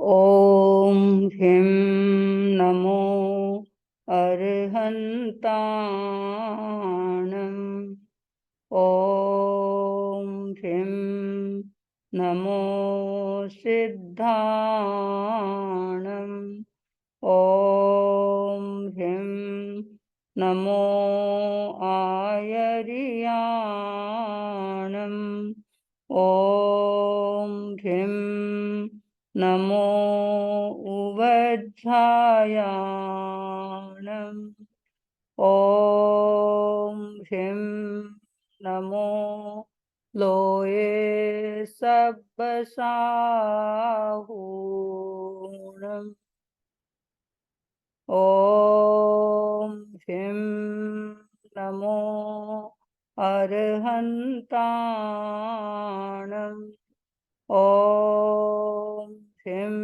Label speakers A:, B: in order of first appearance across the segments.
A: ॐ ह्रीं नमो अर्हन्ताणम्। ॐ ह्रीं नमो सिद्धाणम्। ॐ ह्रीं नमो आयर्याणम्। ॐ ह्रीं नमो उवज्झायाणम्। ॐ ह्रीं नमो लोये सब्बसाहूणम्। ॐ ह्रीं नमो अर्हन्ताणम्। ॐ ह्रीं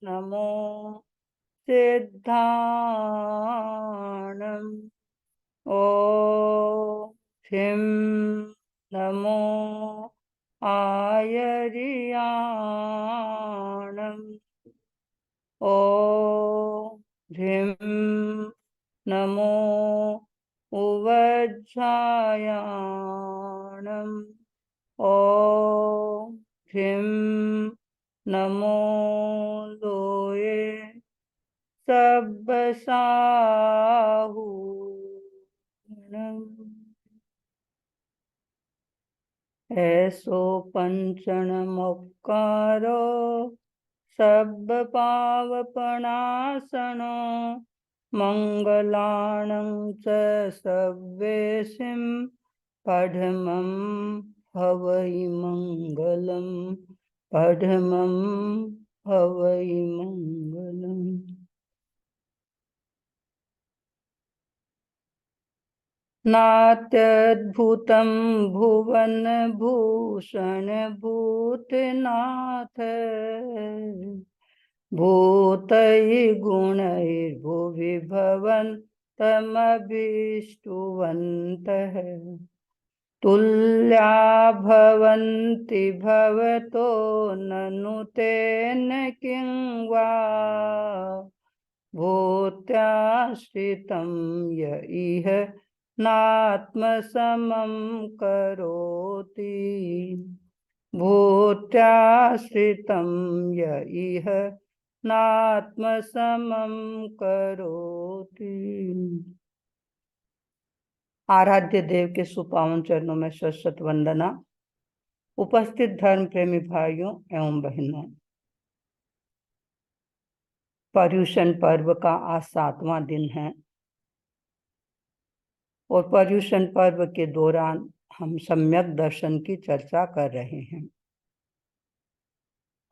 A: नमो सिद्धाणम्। ॐ ह्रीं नमो आयर्याणम्। ॐ ह्रीं नमो उवज्झायाणम्। ॐ ह्रीं नमो लोये सब्बसाहूणम्। ऐसो पंचणमुपकारो सब्बपावपणासनो मंगलाणं च सव्येसिं पढमं हवै मंगलम्। पढमं हवै मंगलम्। नात्यद्भुतं भुवन भूषण भूतनाथ। भूतैर्गुणैर्भुवि भवन्तमभीष्टुवन्तः। तुल्या भवन्ति भवतो ननु तेन किं वा। भूत्याश्रितं य इह नात्मसमं करोति। भूत्याश्रितं य इह नात्मसमं करोति। आराध्य देव के सुपावन चरणों में शत वंदना। उपस्थित धर्म प्रेमी भाइयों एवं बहनों, पर्युषण पर्व का आज 7वां दिन है और पर्युषण पर्व के दौरान हम सम्यक दर्शन की चर्चा कर रहे हैं।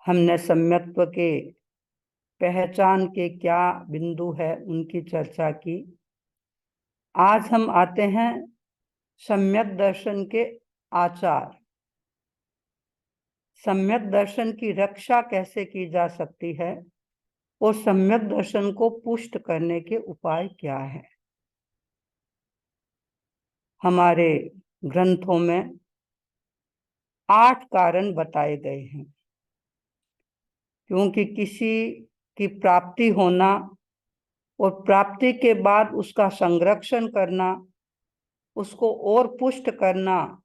A: हमने सम्यक्त्व के पहचान के क्या बिंदु है उनकी चर्चा की। आज हम आते हैं सम्यक दर्शन के आचार। सम्यक दर्शन की रक्षा कैसे की जा सकती है और सम्यक दर्शन को पुष्ट करने के उपाय क्या है। हमारे ग्रंथों में 8 कारण बताए गए हैं, क्योंकि किसी की प्राप्ति होना और प्राप्ति के बाद उसका संरक्षण करना, उसको और पुष्ट करना,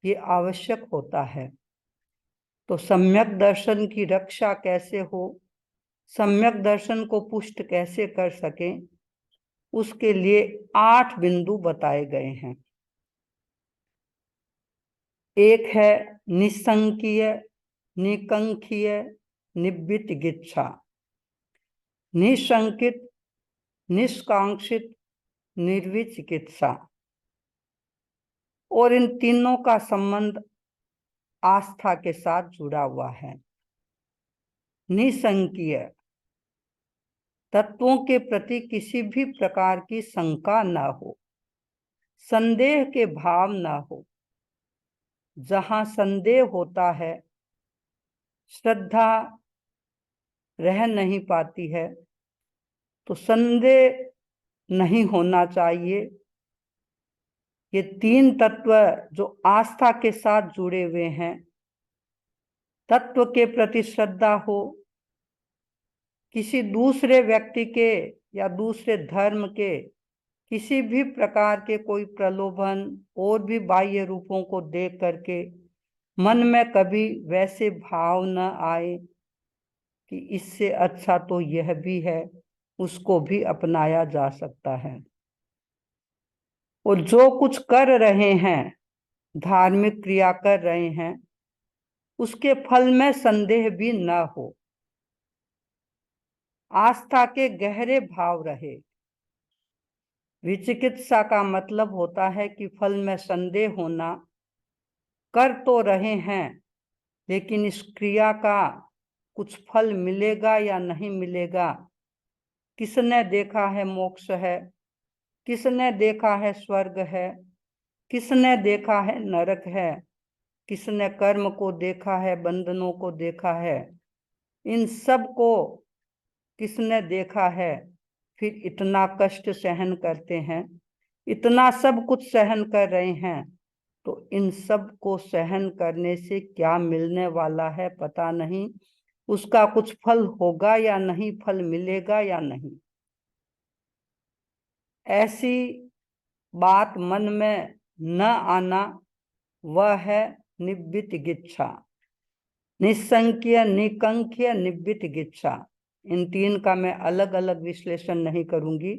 A: ये आवश्यक होता है। तो सम्यक दर्शन की रक्षा कैसे हो, सम्यक दर्शन को पुष्ट कैसे कर सकें, उसके लिए 8 बिंदु बताए गए हैं। एक है निसंकीय, निकंखीय, निव्यतिगिच्छा। निशंकित, निष्कांक्षित, निर्विचिकित्सा। और इन तीनों का संबंध आस्था के साथ जुड़ा हुआ है। निसंकीय, तत्वों के प्रति किसी भी प्रकार की शंका न हो, संदेह के भाव न हो। जहां संदेह होता है, श्रद्धा रह नहीं पाती है। तो संदेह नहीं होना चाहिए। ये 3 तत्व जो आस्था के साथ जुड़े हुए हैं, तत्व के प्रति श्रद्धा हो, किसी दूसरे व्यक्ति के या दूसरे धर्म के किसी भी प्रकार के कोई प्रलोभन और भी बाह्य रूपों को देख करके मन में कभी वैसे भाव न आए कि इससे अच्छा तो यह भी है, उसको भी अपनाया जा सकता है। और जो कुछ कर रहे हैं, धार्मिक क्रिया कर रहे हैं, उसके फल में संदेह भी न हो, आस्था के गहरे भाव रहे। विचिकित्सा का मतलब होता है कि फल में संदेह होना, कर तो रहे हैं लेकिन इस क्रिया का कुछ फल मिलेगा या नहीं मिलेगा। किसने देखा है मोक्ष है, किसने देखा है स्वर्ग है, किसने देखा है नरक है, किसने कर्म को देखा है, बंधनों को देखा है, इन सब को किसने देखा है। फिर इतना कष्ट सहन करते हैं, इतना सब कुछ सहन कर रहे हैं, तो इन सब को सहन करने से क्या मिलने वाला है पता नहीं, उसका कुछ फल होगा या नहीं, फल मिलेगा या नहीं। ऐसी बात मन में न आना, वह है निब्बितिगिच्छा। निसंख्य, निकंख्य, निब्बितिगिच्छा, इन तीन का मैं अलग अलग विश्लेषण नहीं करूंगी,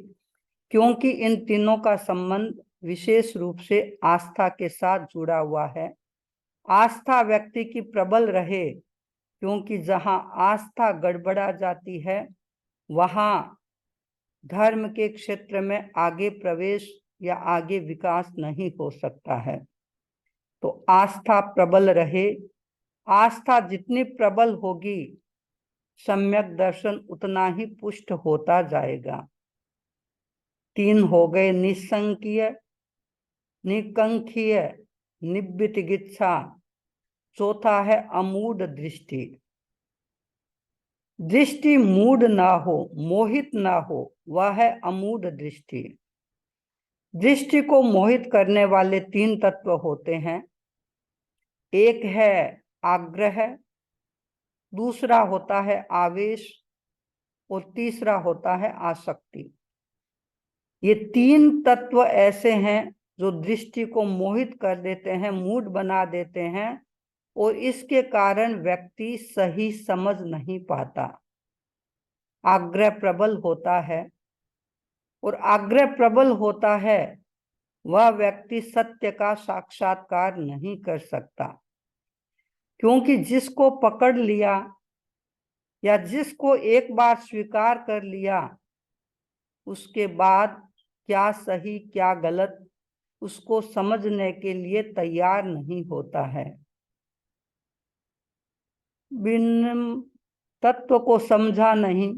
A: क्योंकि इन तीनों का संबंध विशेष रूप से आस्था के साथ जुड़ा हुआ है। आस्था व्यक्ति की प्रबल रहे, क्योंकि जहां आस्था गड़बड़ा जाती है वहां धर्म के क्षेत्र में आगे प्रवेश या आगे विकास नहीं हो सकता है। तो आस्था प्रबल रहे। आस्था जितनी प्रबल होगी, सम्यक दर्शन उतना ही पुष्ट होता जाएगा। तीन हो गए, निसंकीय, निकंखीय, निब्बितिगिच्छा। चौथा है अमूढ़ दृष्टि। दृष्टि मूढ़ ना हो, मोहित ना हो, वह है अमूढ़ दृष्टि। दृष्टि को मोहित करने वाले तीन तत्व होते हैं। एक है आग्रह, दूसरा होता है आवेश, और तीसरा होता है आसक्ति। ये तीन तत्व ऐसे हैं जो दृष्टि को मोहित कर देते हैं, मूढ़ बना देते हैं, और इसके कारण व्यक्ति सही समझ नहीं पाता। आग्रह प्रबल होता है, और आग्रह प्रबल होता है वह व्यक्ति सत्य का साक्षात्कार नहीं कर सकता, क्योंकि जिसको पकड़ लिया या जिसको एक बार स्वीकार कर लिया, उसके बाद क्या सही क्या गलत उसको समझने के लिए तैयार नहीं होता है। बिन तत्व को समझा नहीं,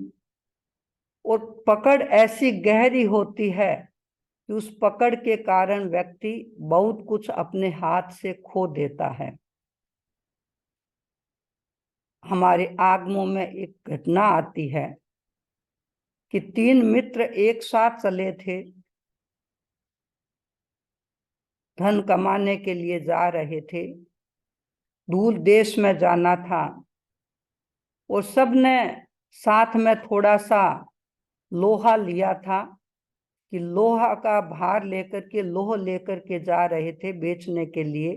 A: और पकड़ ऐसी गहरी होती है कि उस पकड़ के कारण व्यक्ति बहुत कुछ अपने हाथ से खो देता है। हमारे आगमों में एक घटना आती है कि तीन मित्र एक साथ चले थे, धन कमाने के लिए जा रहे थे, दूर देश में जाना था, और सबने साथ में थोड़ा सा लोहा लिया था कि लोहा का भार लेकर के, लोह लेकर के जा रहे थे बेचने के लिए।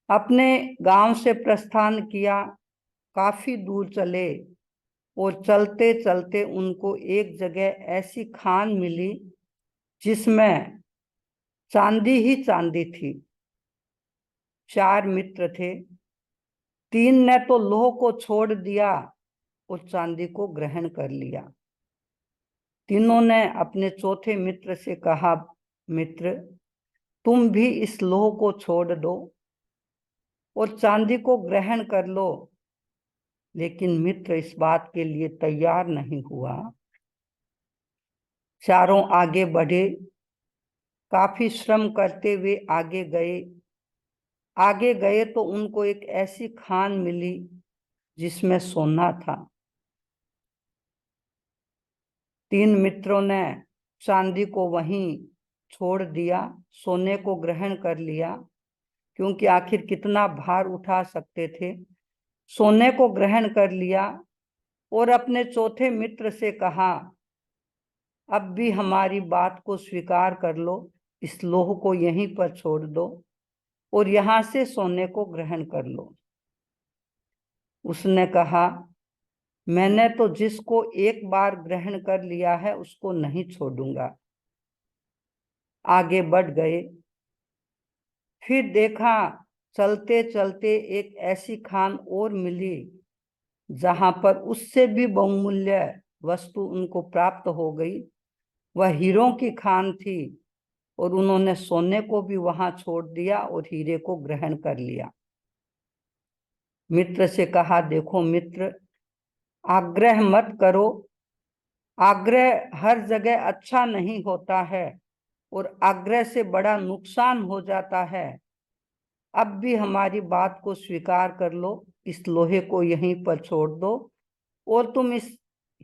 A: अपने गांव से प्रस्थान किया, काफी दूर चले, और चलते चलते उनको एक जगह ऐसी खान मिली जिसमें चांदी ही चांदी थी। चार मित्र थे, तीन ने तो लोह को छोड़ दिया और चांदी को ग्रहण कर लिया। तीनों ने अपने चौथे मित्र से कहा, मित्र तुम भी इस लोह को छोड़ दो और चांदी को ग्रहण कर लो। लेकिन मित्र इस बात के लिए तैयार नहीं हुआ। चारों आगे बढ़े, काफी श्रम करते हुए आगे गए। आगे गए तो उनको एक ऐसी खान मिली जिसमें सोना था। तीन मित्रों ने चांदी को वहीं छोड़ दिया, सोने को ग्रहण कर लिया, क्योंकि आखिर कितना भार उठा सकते थे। सोने को ग्रहण कर लिया और अपने चौथे मित्र से कहा, अब भी हमारी बात को स्वीकार कर लो, इस लोह को यहीं पर छोड़ दो और यहां से सोने को ग्रहण कर लो। उसने कहा, मैंने तो जिसको एक बार ग्रहण कर लिया है उसको नहीं छोड़ूंगा। आगे बढ़ गए। फिर देखा, चलते चलते एक ऐसी खान और मिली जहां पर उससे भी बहुमूल्य वस्तु उनको प्राप्त हो गई। वह हीरों की खान थी और उन्होंने सोने को भी वहां छोड़ दिया और हीरे को ग्रहण कर लिया। मित्र से कहा, देखो मित्र, आग्रह मत करो। आग्रह हर जगह अच्छा नहीं होता है और आग्रह से बड़ा नुकसान हो जाता है। अब भी हमारी बात को स्वीकार कर लो, इस लोहे को यहीं पर छोड़ दो और तुम इस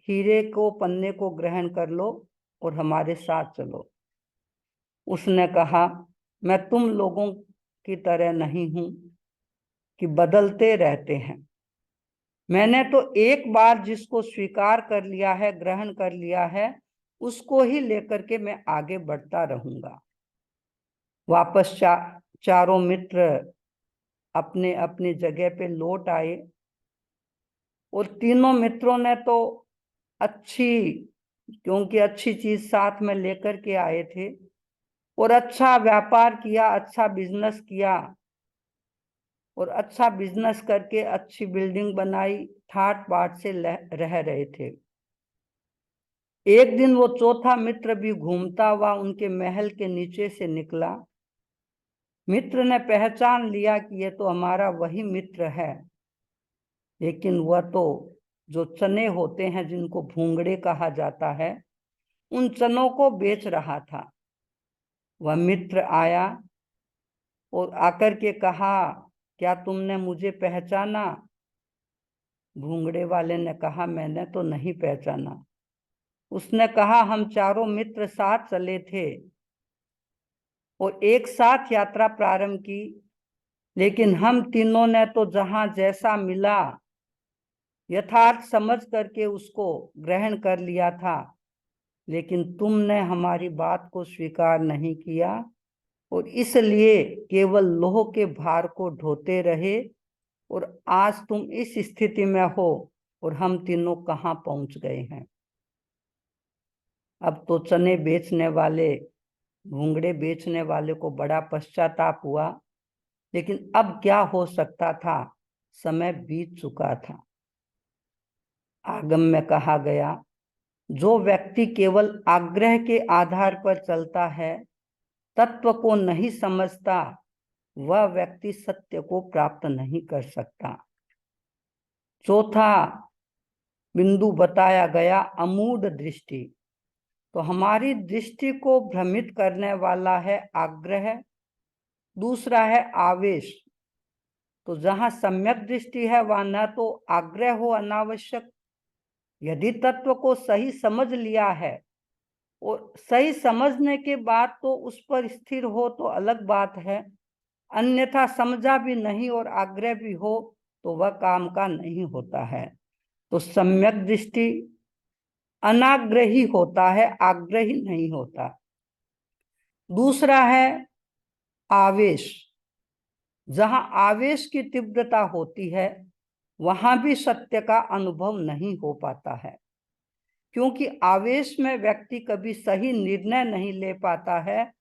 A: हीरे को, पन्ने को ग्रहण कर लो और हमारे साथ चलो। उसने कहा, मैं तुम लोगों की तरह नहीं हूं कि बदलते रहते हैं। मैंने तो एक बार जिसको स्वीकार कर लिया है, ग्रहण कर लिया है, उसको ही लेकर के मैं आगे बढ़ता रहूंगा। वापस चारों मित्र अपने अपनी जगह पे लौट आए और तीनों मित्रों ने तो क्योंकि अच्छी चीज साथ में लेकर के आए थे और अच्छा व्यापार किया, अच्छा बिजनेस किया और अच्छा बिजनेस करके अच्छी बिल्डिंग बनाई, ठाट बाट से रह रहे थे। एक दिन वो चौथा मित्र भी घूमता हुआ उनके महल के नीचे से निकला। मित्र ने पहचान लिया कि ये तो हमारा वही मित्र है, लेकिन वह तो जो चने होते हैं जिनको भूंगड़े कहा जाता है, उन चनों को बेच रहा था। वह मित्र आया और आकर के कहा, क्या तुमने मुझे पहचाना? भूंगड़े वाले ने कहा, मैंने तो नहीं पहचाना। उसने कहा, हम चारों मित्र साथ चले थे और एक साथ यात्रा प्रारंभ की, लेकिन हम तीनों ने तो जहां जैसा मिला यथार्थ समझ करके उसको ग्रहण कर लिया था, लेकिन तुमने हमारी बात को स्वीकार नहीं किया और इसलिए केवल लोह के भार को ढोते रहे और आज तुम इस स्थिति में हो और हम तीनों कहाँ पहुंच गए हैं। अब तो चने बेचने वाले, भूंगड़े बेचने वाले को बड़ा पश्चाताप हुआ, लेकिन अब क्या हो सकता था, समय बीत चुका था। आगम में कहा गया, जो व्यक्ति केवल आग्रह के आधार पर चलता है, तत्व को नहीं समझता, वह व्यक्ति सत्य को प्राप्त नहीं कर सकता। चौथा बिंदु बताया गया, अमूढ़ दृष्टि। तो हमारी दृष्टि को भ्रमित करने वाला है आग्रह, दूसरा है आवेश। तो जहां सम्यक दृष्टि है वहां न तो आग्रह हो अनावश्यक, यदि तत्व को सही समझ लिया है और सही समझने के बाद तो उस पर स्थिर हो तो अलग बात है, अन्यथा समझा भी नहीं और आग्रह भी हो तो वह काम का नहीं होता है। तो सम्यक दृष्टि अनाग्रही होता है, आग्रही नहीं होता। दूसरा है आवेश। जहां आवेश की तीव्रता होती है वहां भी सत्य का अनुभव नहीं हो पाता है, क्योंकि आवेश में व्यक्ति कभी सही निर्णय नहीं ले पाता है,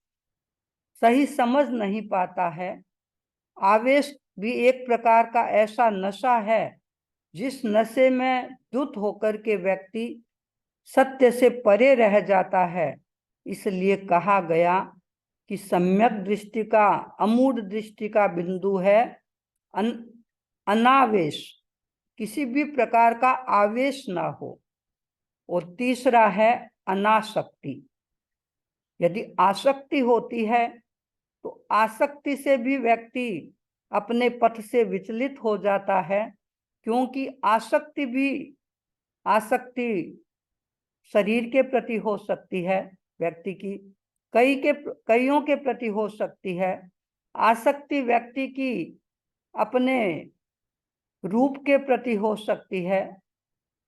A: सही समझ नहीं पाता है। आवेश भी एक प्रकार का ऐसा नशा है जिस नशे में धुत होकर के व्यक्ति सत्य से परे रह जाता है। इसलिए कहा गया कि सम्यक दृष्टि का, अमूढ़ दृष्टि का बिंदु है अनावेश, किसी भी प्रकार का आवेश ना हो। और तीसरा है अनासक्ति। यदि आसक्ति होती है तो आसक्ति से भी व्यक्ति अपने पथ से विचलित हो जाता है, क्योंकि आसक्ति शरीर के प्रति हो सकती है, व्यक्ति की कईयों के प्रति हो सकती है। आसक्ति व्यक्ति की अपने रूप के प्रति हो सकती है,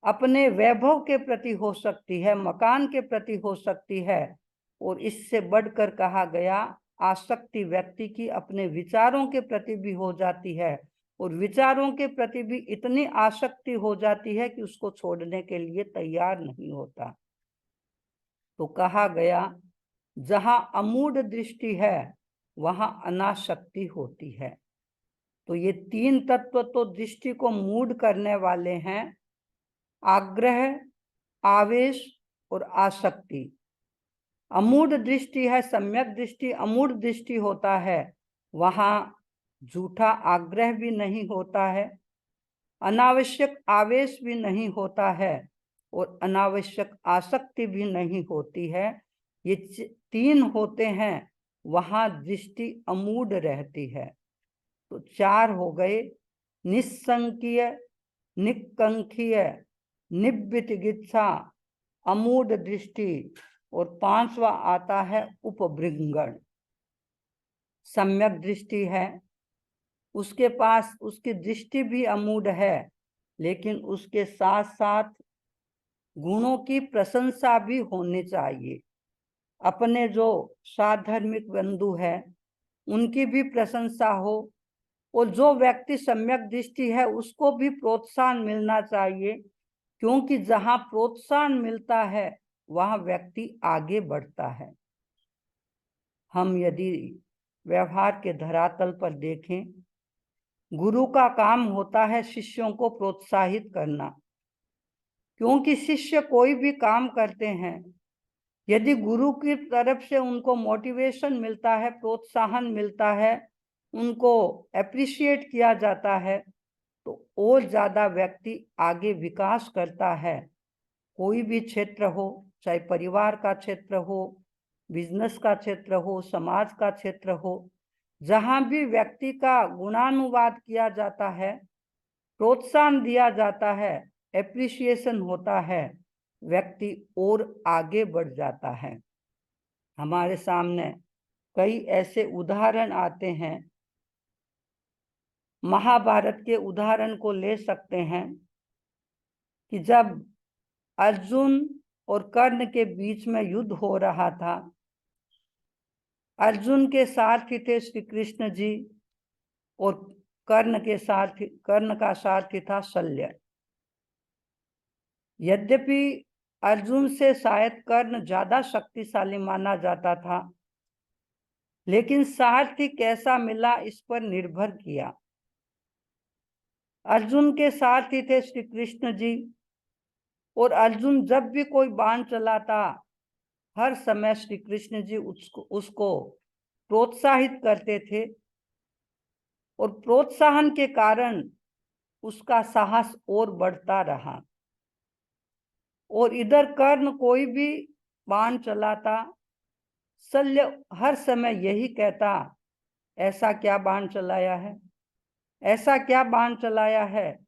A: अपने वैभव के प्रति हो सकती है, मकान के प्रति हो सकती है, और इससे बढ़कर कहा गया आसक्ति व्यक्ति की अपने विचारों के प्रति भी हो जाती है, और विचारों के प्रति भी इतनी आसक्ति हो जाती है कि उसको छोड़ने के लिए तैयार नहीं होता। तो कहा गया जहां अमूढ़ दृष्टि है वहां अनासक्ति होती है। तो ये तीन तत्व तो दृष्टि को मूढ़ करने वाले हैं, आग्रह, आवेश और आसक्ति। अमूढ़ दृष्टि है सम्यक दृष्टि। अमूढ़ दृष्टि होता है वहां झूठा आग्रह भी नहीं होता है, अनावश्यक आवेश भी नहीं होता है, और अनावश्यक आसक्ति भी नहीं होती है। ये तीन होते हैं, वहां दृष्टि अमूढ़ रहती है। तो चार हो गए, निस्संकीय, निकंखीय, निव्यतिगित्सा, अमूढ़ दृष्टि, और पांचवा आता है उपभृंगण। सम्यक दृष्टि है, उसके पास उसकी दृष्टि भी अमूढ़ है, लेकिन उसके साथ साथ गुणों की प्रशंसा भी होनी चाहिए। अपने जो साधर्मिक बंधु है उनकी भी प्रशंसा हो, और जो व्यक्ति सम्यक दृष्टि है उसको भी प्रोत्साहन मिलना चाहिए, क्योंकि जहां प्रोत्साहन मिलता है वहां व्यक्ति आगे बढ़ता है। हम यदि व्यवहार के धरातल पर देखें, गुरु का काम होता है शिष्यों को प्रोत्साहित करना, क्योंकि शिष्य कोई भी काम करते हैं, यदि गुरु की तरफ से उनको मोटिवेशन मिलता है, प्रोत्साहन मिलता है, उनको एप्रिशिएट किया जाता है, तो और ज्यादा व्यक्ति आगे विकास करता है। कोई भी क्षेत्र हो, चाहे परिवार का क्षेत्र हो, बिजनेस का क्षेत्र हो, समाज का क्षेत्र हो, जहां भी व्यक्ति का गुणानुवाद किया जाता है, प्रोत्साहन दिया जाता है, एप्रिसिएशन होता है, व्यक्ति और आगे बढ़ जाता है। हमारे सामने कई ऐसे उदाहरण आते हैं। महाभारत के उदाहरण को ले सकते हैं कि जब अर्जुन और कर्ण के बीच में युद्ध हो रहा था, अर्जुन के सारथी थे श्री कृष्ण जी, और कर्ण का सारथी था शल्य। यद्यपि अर्जुन से शायद कर्ण ज्यादा शक्तिशाली माना जाता था, लेकिन सारथी कैसा मिला इस पर निर्भर किया। अर्जुन के सारथी थे श्री कृष्ण जी, और अर्जुन जब भी कोई बाण चलाता, हर समय श्री कृष्ण जी उसको प्रोत्साहित करते थे, और प्रोत्साहन के कारण उसका साहस और बढ़ता रहा। और इधर कर्ण कोई भी बाण चलाता, शल्य हर समय यही कहता, ऐसा क्या बाण चलाया है, ऐसा क्या बाण चलाया है,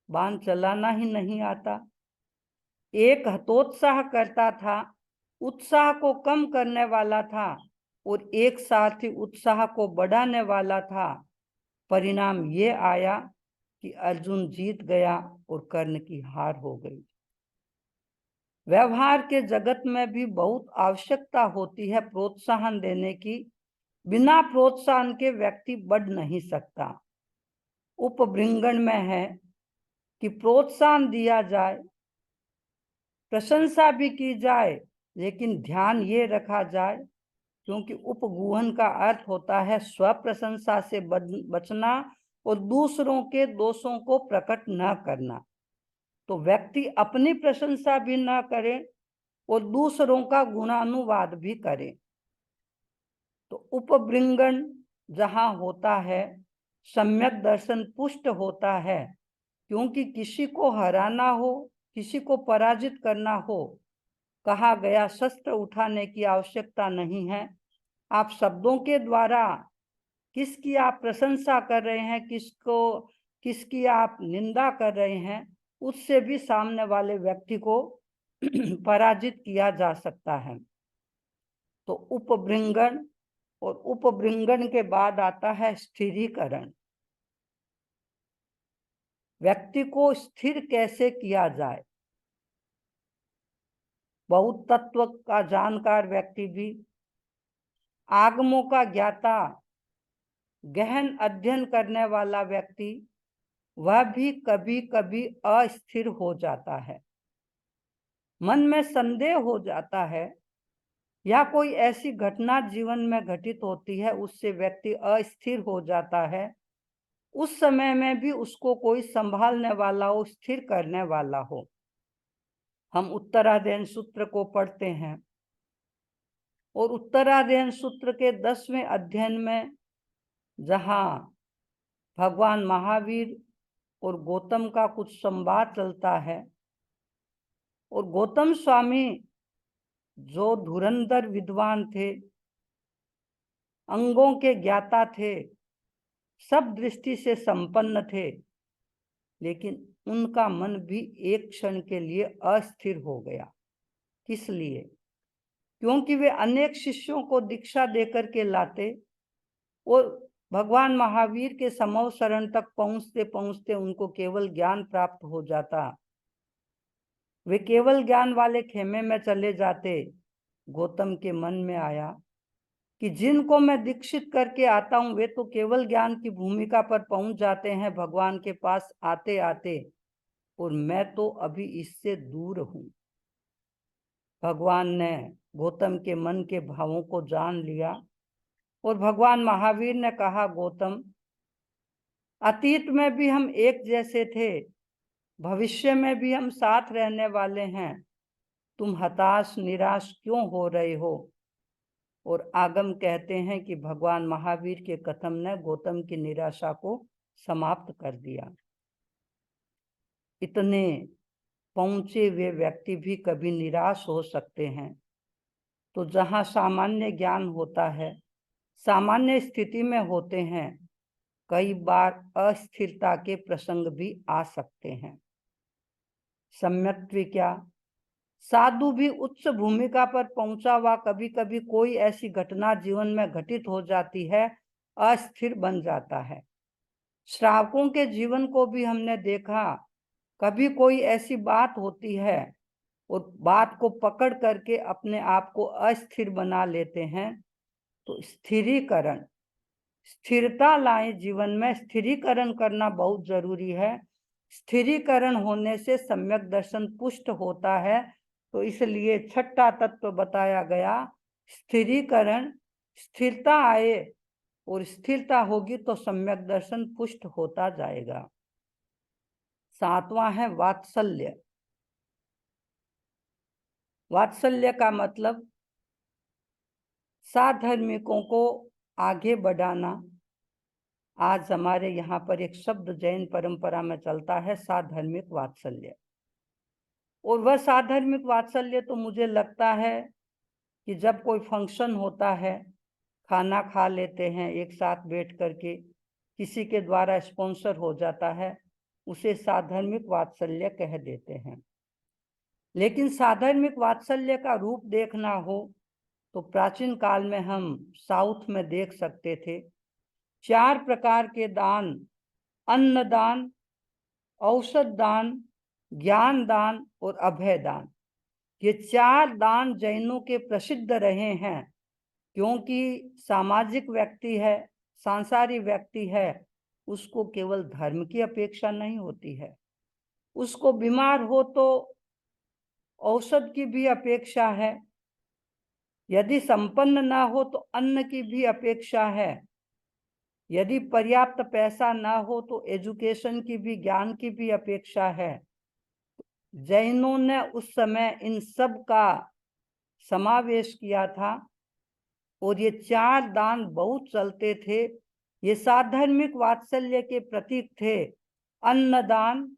A: बाण चलाना ही नहीं आता। एक हतोत्साह करता था, उत्साह को कम करने वाला था, और एक साथ ही उत्साह को बढ़ाने वाला था। परिणाम ये आया कि अर्जुन जीत गया और कर्ण की हार हो गई। व्यवहार के जगत में भी बहुत आवश्यकता होती है प्रोत्साहन देने की। बिना प्रोत्साहन के व्यक्ति बढ़ नहीं सकता। उपभृंगण में है कि प्रोत्साहन दिया जाए, प्रशंसा भी की जाए, लेकिन ध्यान ये रखा जाए, क्योंकि उपगूहन का अर्थ होता है स्व प्रशंसा से बचना और दूसरों के दोषों को प्रकट न करना। तो व्यक्ति अपनी प्रशंसा भी न करे और दूसरों का गुणानुवाद भी करे। तो उपभृंगण जहां होता है, सम्यक दर्शन पुष्ट होता है, क्योंकि किसी को हराना हो, किसी को पराजित करना हो, कहा गया शस्त्र उठाने की आवश्यकता नहीं है। आप शब्दों के द्वारा किसकी आप प्रशंसा कर रहे हैं, किसकी आप निंदा कर रहे हैं, उससे भी सामने वाले व्यक्ति को पराजित किया जा सकता है। तो उपभृंगण, और उपभृंगण के बाद आता है स्थिरीकरण। व्यक्ति को स्थिर कैसे किया जाए, बहुत तत्व का जानकार व्यक्ति भी, आगमों का ज्ञाता, गहन अध्ययन करने वाला व्यक्ति, वह भी कभी कभी अस्थिर हो जाता है। मन में संदेह हो जाता है या कोई ऐसी घटना जीवन में घटित होती है, उससे व्यक्ति अस्थिर हो जाता है। उस समय में भी उसको कोई संभालने वाला हो, स्थिर करने वाला हो। हम उत्तराध्ययन सूत्र को पढ़ते हैं और उत्तराध्ययन सूत्र के 10वें अध्ययन में जहाँ भगवान महावीर और गौतम का कुछ संवाद चलता है, और गौतम स्वामी जो धुरंधर विद्वान थे, अंगों के ज्ञाता थे, सब दृष्टि से संपन्न थे, लेकिन उनका मन भी एक क्षण के लिए अस्थिर हो गया। किस लिए? क्योंकि वे अनेक शिष्यों को दीक्षा देकर के लाते और भगवान महावीर के समूह शरण तक पहुंचते पहुंचते उनको केवल ज्ञान प्राप्त हो जाता। वे केवल ज्ञान वाले खेमे में चले जाते। गौतम के मन में आया कि जिनको मैं दीक्षित करके आता हूं, वे तो केवल ज्ञान की भूमिका पर पहुंच जाते हैं भगवान के पास आते आते, और मैं तो अभी इससे दूर हूं। भगवान ने गौतम के मन के भावों को जान लिया और भगवान महावीर ने कहा, गौतम, अतीत में भी हम एक जैसे थे, भविष्य में भी हम साथ रहने वाले हैं। तुम हताश निराश क्यों हो रहे हो? और आगम कहते हैं कि भगवान महावीर के कथन ने गौतम की निराशा को समाप्त कर दिया। इतने पहुंचे हुए व्यक्ति भी कभी निराश हो सकते हैं। तो जहां सामान्य ज्ञान होता है, सामान्य स्थिति में होते हैं, कई बार अस्थिरता के प्रसंग भी आ सकते हैं। सम्यक्त्व क्या? साधु भी उच्च भूमिका पर पहुंचा हुआ कभी कभी कोई ऐसी घटना जीवन में घटित हो जाती है, अस्थिर बन जाता है। श्रावकों के जीवन को भी हमने देखा, कभी कोई ऐसी बात होती है और बात को पकड़ करके अपने आप को अस्थिर बना लेते हैं। तो स्थिरीकरण, स्थिरता लाए जीवन में, स्थिरीकरण करना बहुत जरूरी है। स्थिरीकरण होने से सम्यक दर्शन पुष्ट होता है। तो इसलिए छठा तत्व बताया गया, स्थिरीकरण। स्थिरता आए और स्थिरता होगी तो सम्यक दर्शन पुष्ट होता जाएगा। सातवां है वात्सल्य। वात्सल्य का मतलब साधर्मिकों को आगे बढ़ाना। आज हमारे यहाँ पर एक शब्द जैन परंपरा में चलता है, साधर्मिक वात्सल्य। और वह साधर्मिक वात्सल्य तो मुझे लगता है कि जब कोई फंक्शन होता है, खाना खा लेते हैं एक साथ बैठ करके, किसी के द्वारा स्पॉन्सर हो जाता है, उसे साधर्मिक वात्सल्य कह देते हैं। लेकिन साधर्मिक वात्सल्य का रूप देखना हो तो प्राचीन काल में हम साउथ में देख सकते थे। 4 प्रकार के दान, अन्न दान, औषध दान, ज्ञान दान और अभय दान, ये 4 दान जैनों के प्रसिद्ध रहे हैं। क्योंकि सामाजिक व्यक्ति है, सांसारिक व्यक्ति है, उसको केवल धर्म की अपेक्षा नहीं होती है, उसको बीमार हो तो औषध की भी अपेक्षा है, यदि संपन्न ना हो तो अन्न की भी अपेक्षा है, यदि पर्याप्त पैसा ना हो तो एजुकेशन की भी, ज्ञान की भी अपेक्षा है। जैनों ने उस समय इन सब का समावेश किया था और ये 4 दान बहुत चलते थे। ये साधर्मिक वात्सल्य के प्रतीक थे। अन्न दान,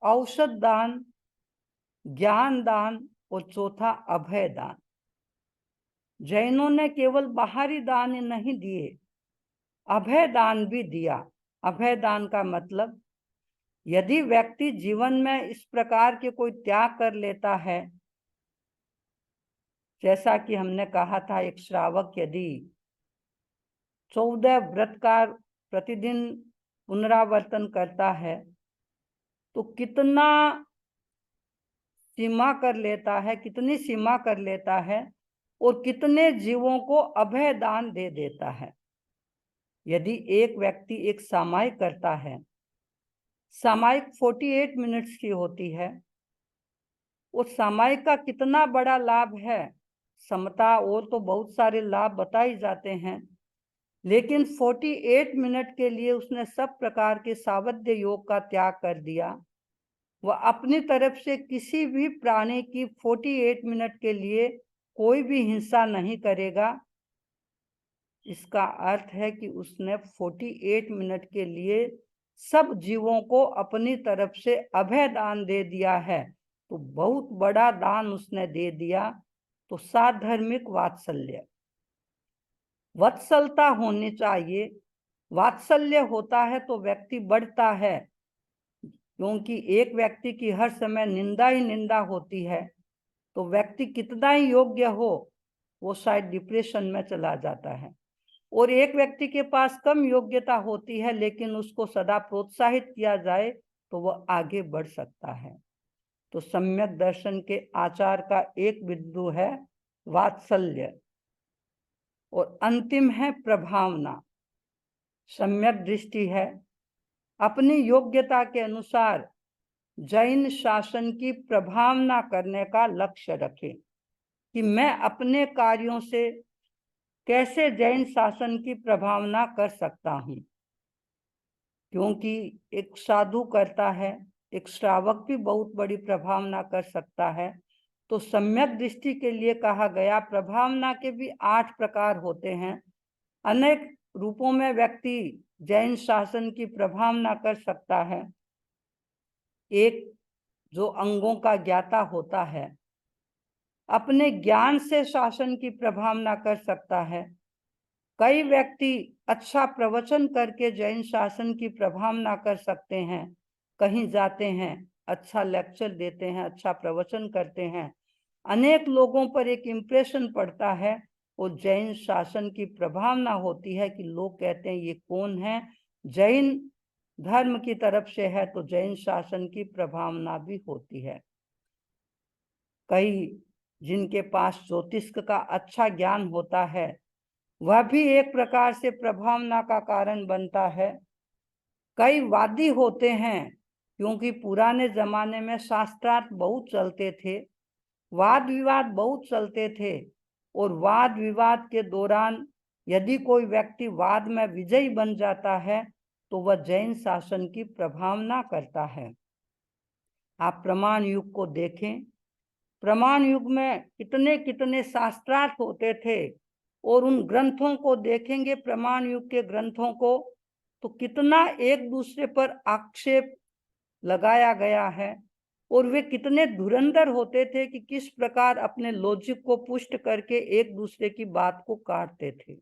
A: औषध दान, ज्ञान दान और चौथा अभय दान। जैनों ने केवल बाहरी दान नहीं दिए, अभय दान भी दिया। अभय दान का मतलब, यदि व्यक्ति जीवन में इस प्रकार के कोई त्याग कर लेता है, जैसा कि हमने कहा था, एक श्रावक यदि 14 व्रत का प्रतिदिन पुनरावर्तन करता है तो कितना सीमा कर लेता है, कितनी सीमा कर लेता है और कितने जीवों को अभय दान दे देता है। यदि एक व्यक्ति एक सामायिक करता है, सामायिक 48 मिनट्स की होती है, उस सामायिक का कितना बड़ा लाभ है, समता और तो बहुत सारे लाभ बताए जाते हैं, लेकिन 48 मिनट के लिए उसने सब प्रकार के सावध्य योग का त्याग कर दिया। वह अपनी तरफ से किसी भी प्राणी की 48 मिनट के लिए कोई भी हिंसा नहीं करेगा। इसका अर्थ है कि उसने 48 मिनट के लिए सब जीवों को अपनी तरफ से अभय दान दे दिया है। तो बहुत बड़ा दान उसने दे दिया। तो साधर्मिक वात्सल्य, वत्सलता होनी चाहिए। वात्सल्य होता है तो व्यक्ति बढ़ता है, क्योंकि एक व्यक्ति की हर समय निंदा ही निंदा होती है तो व्यक्ति कितना ही योग्य हो वो शायद डिप्रेशन में चला जाता है। और एक व्यक्ति के पास कम योग्यता होती है लेकिन उसको सदा प्रोत्साहित किया जाए तो वह आगे बढ़ सकता है। तो सम्यक दर्शन के आचार का एक बिंदु है वात्सल्य और अंतिम है प्रभावना। सम्यक दृष्टि है अपनी योग्यता के अनुसार जैन शासन की प्रभावना करने का लक्ष्य रखें कि मैं अपने कार्यों से कैसे जैन शासन की प्रभावना कर सकता हूँ। क्योंकि एक साधु करता है, एक श्रावक भी बहुत बड़ी प्रभावना कर सकता है। तो सम्यक दृष्टि के लिए कहा गया प्रभावना के भी 8 प्रकार होते हैं। अनेक रूपों में व्यक्ति जैन शासन की प्रभावना कर सकता है। एक जो अंगों का ज्ञाता होता है अपने ज्ञान से शासन की प्रभावना कर सकता है। कई व्यक्ति अच्छा प्रवचन करके जैन शासन की प्रभावना कर सकते हैं। कहीं जाते हैं, अच्छा लेक्चर देते हैं, अच्छा प्रवचन करते हैं, अनेक लोगों पर एक इम्प्रेशन पड़ता है और जैन शासन की प्रभावना होती है कि लोग कहते हैं ये कौन है, जैन धर्म की तरफ से है, तो जैन शासन की प्रभावना भी होती है। कई जिनके पास ज्योतिष का अच्छा ज्ञान होता है वह भी एक प्रकार से प्रभावना का कारण बनता है। कई वादी होते हैं, क्योंकि पुराने जमाने में शास्त्रार्थ बहुत चलते थे, वाद विवाद बहुत चलते थे, और वाद विवाद के दौरान यदि कोई व्यक्ति वाद में विजयी बन जाता है तो वह जैन शासन की प्रभावना करता है। आप प्रमाण युग को देखें, प्रमाण युग में कितने कितने शास्त्रार्थ होते थे, और उन ग्रंथों को देखेंगे प्रमाण युग के ग्रंथों को तो कितना एक दूसरे पर आक्षेप लगाया गया है, और वे कितने धुरंधर होते थे कि किस प्रकार अपने लॉजिक को पुष्ट करके एक दूसरे की बात को काटते थे।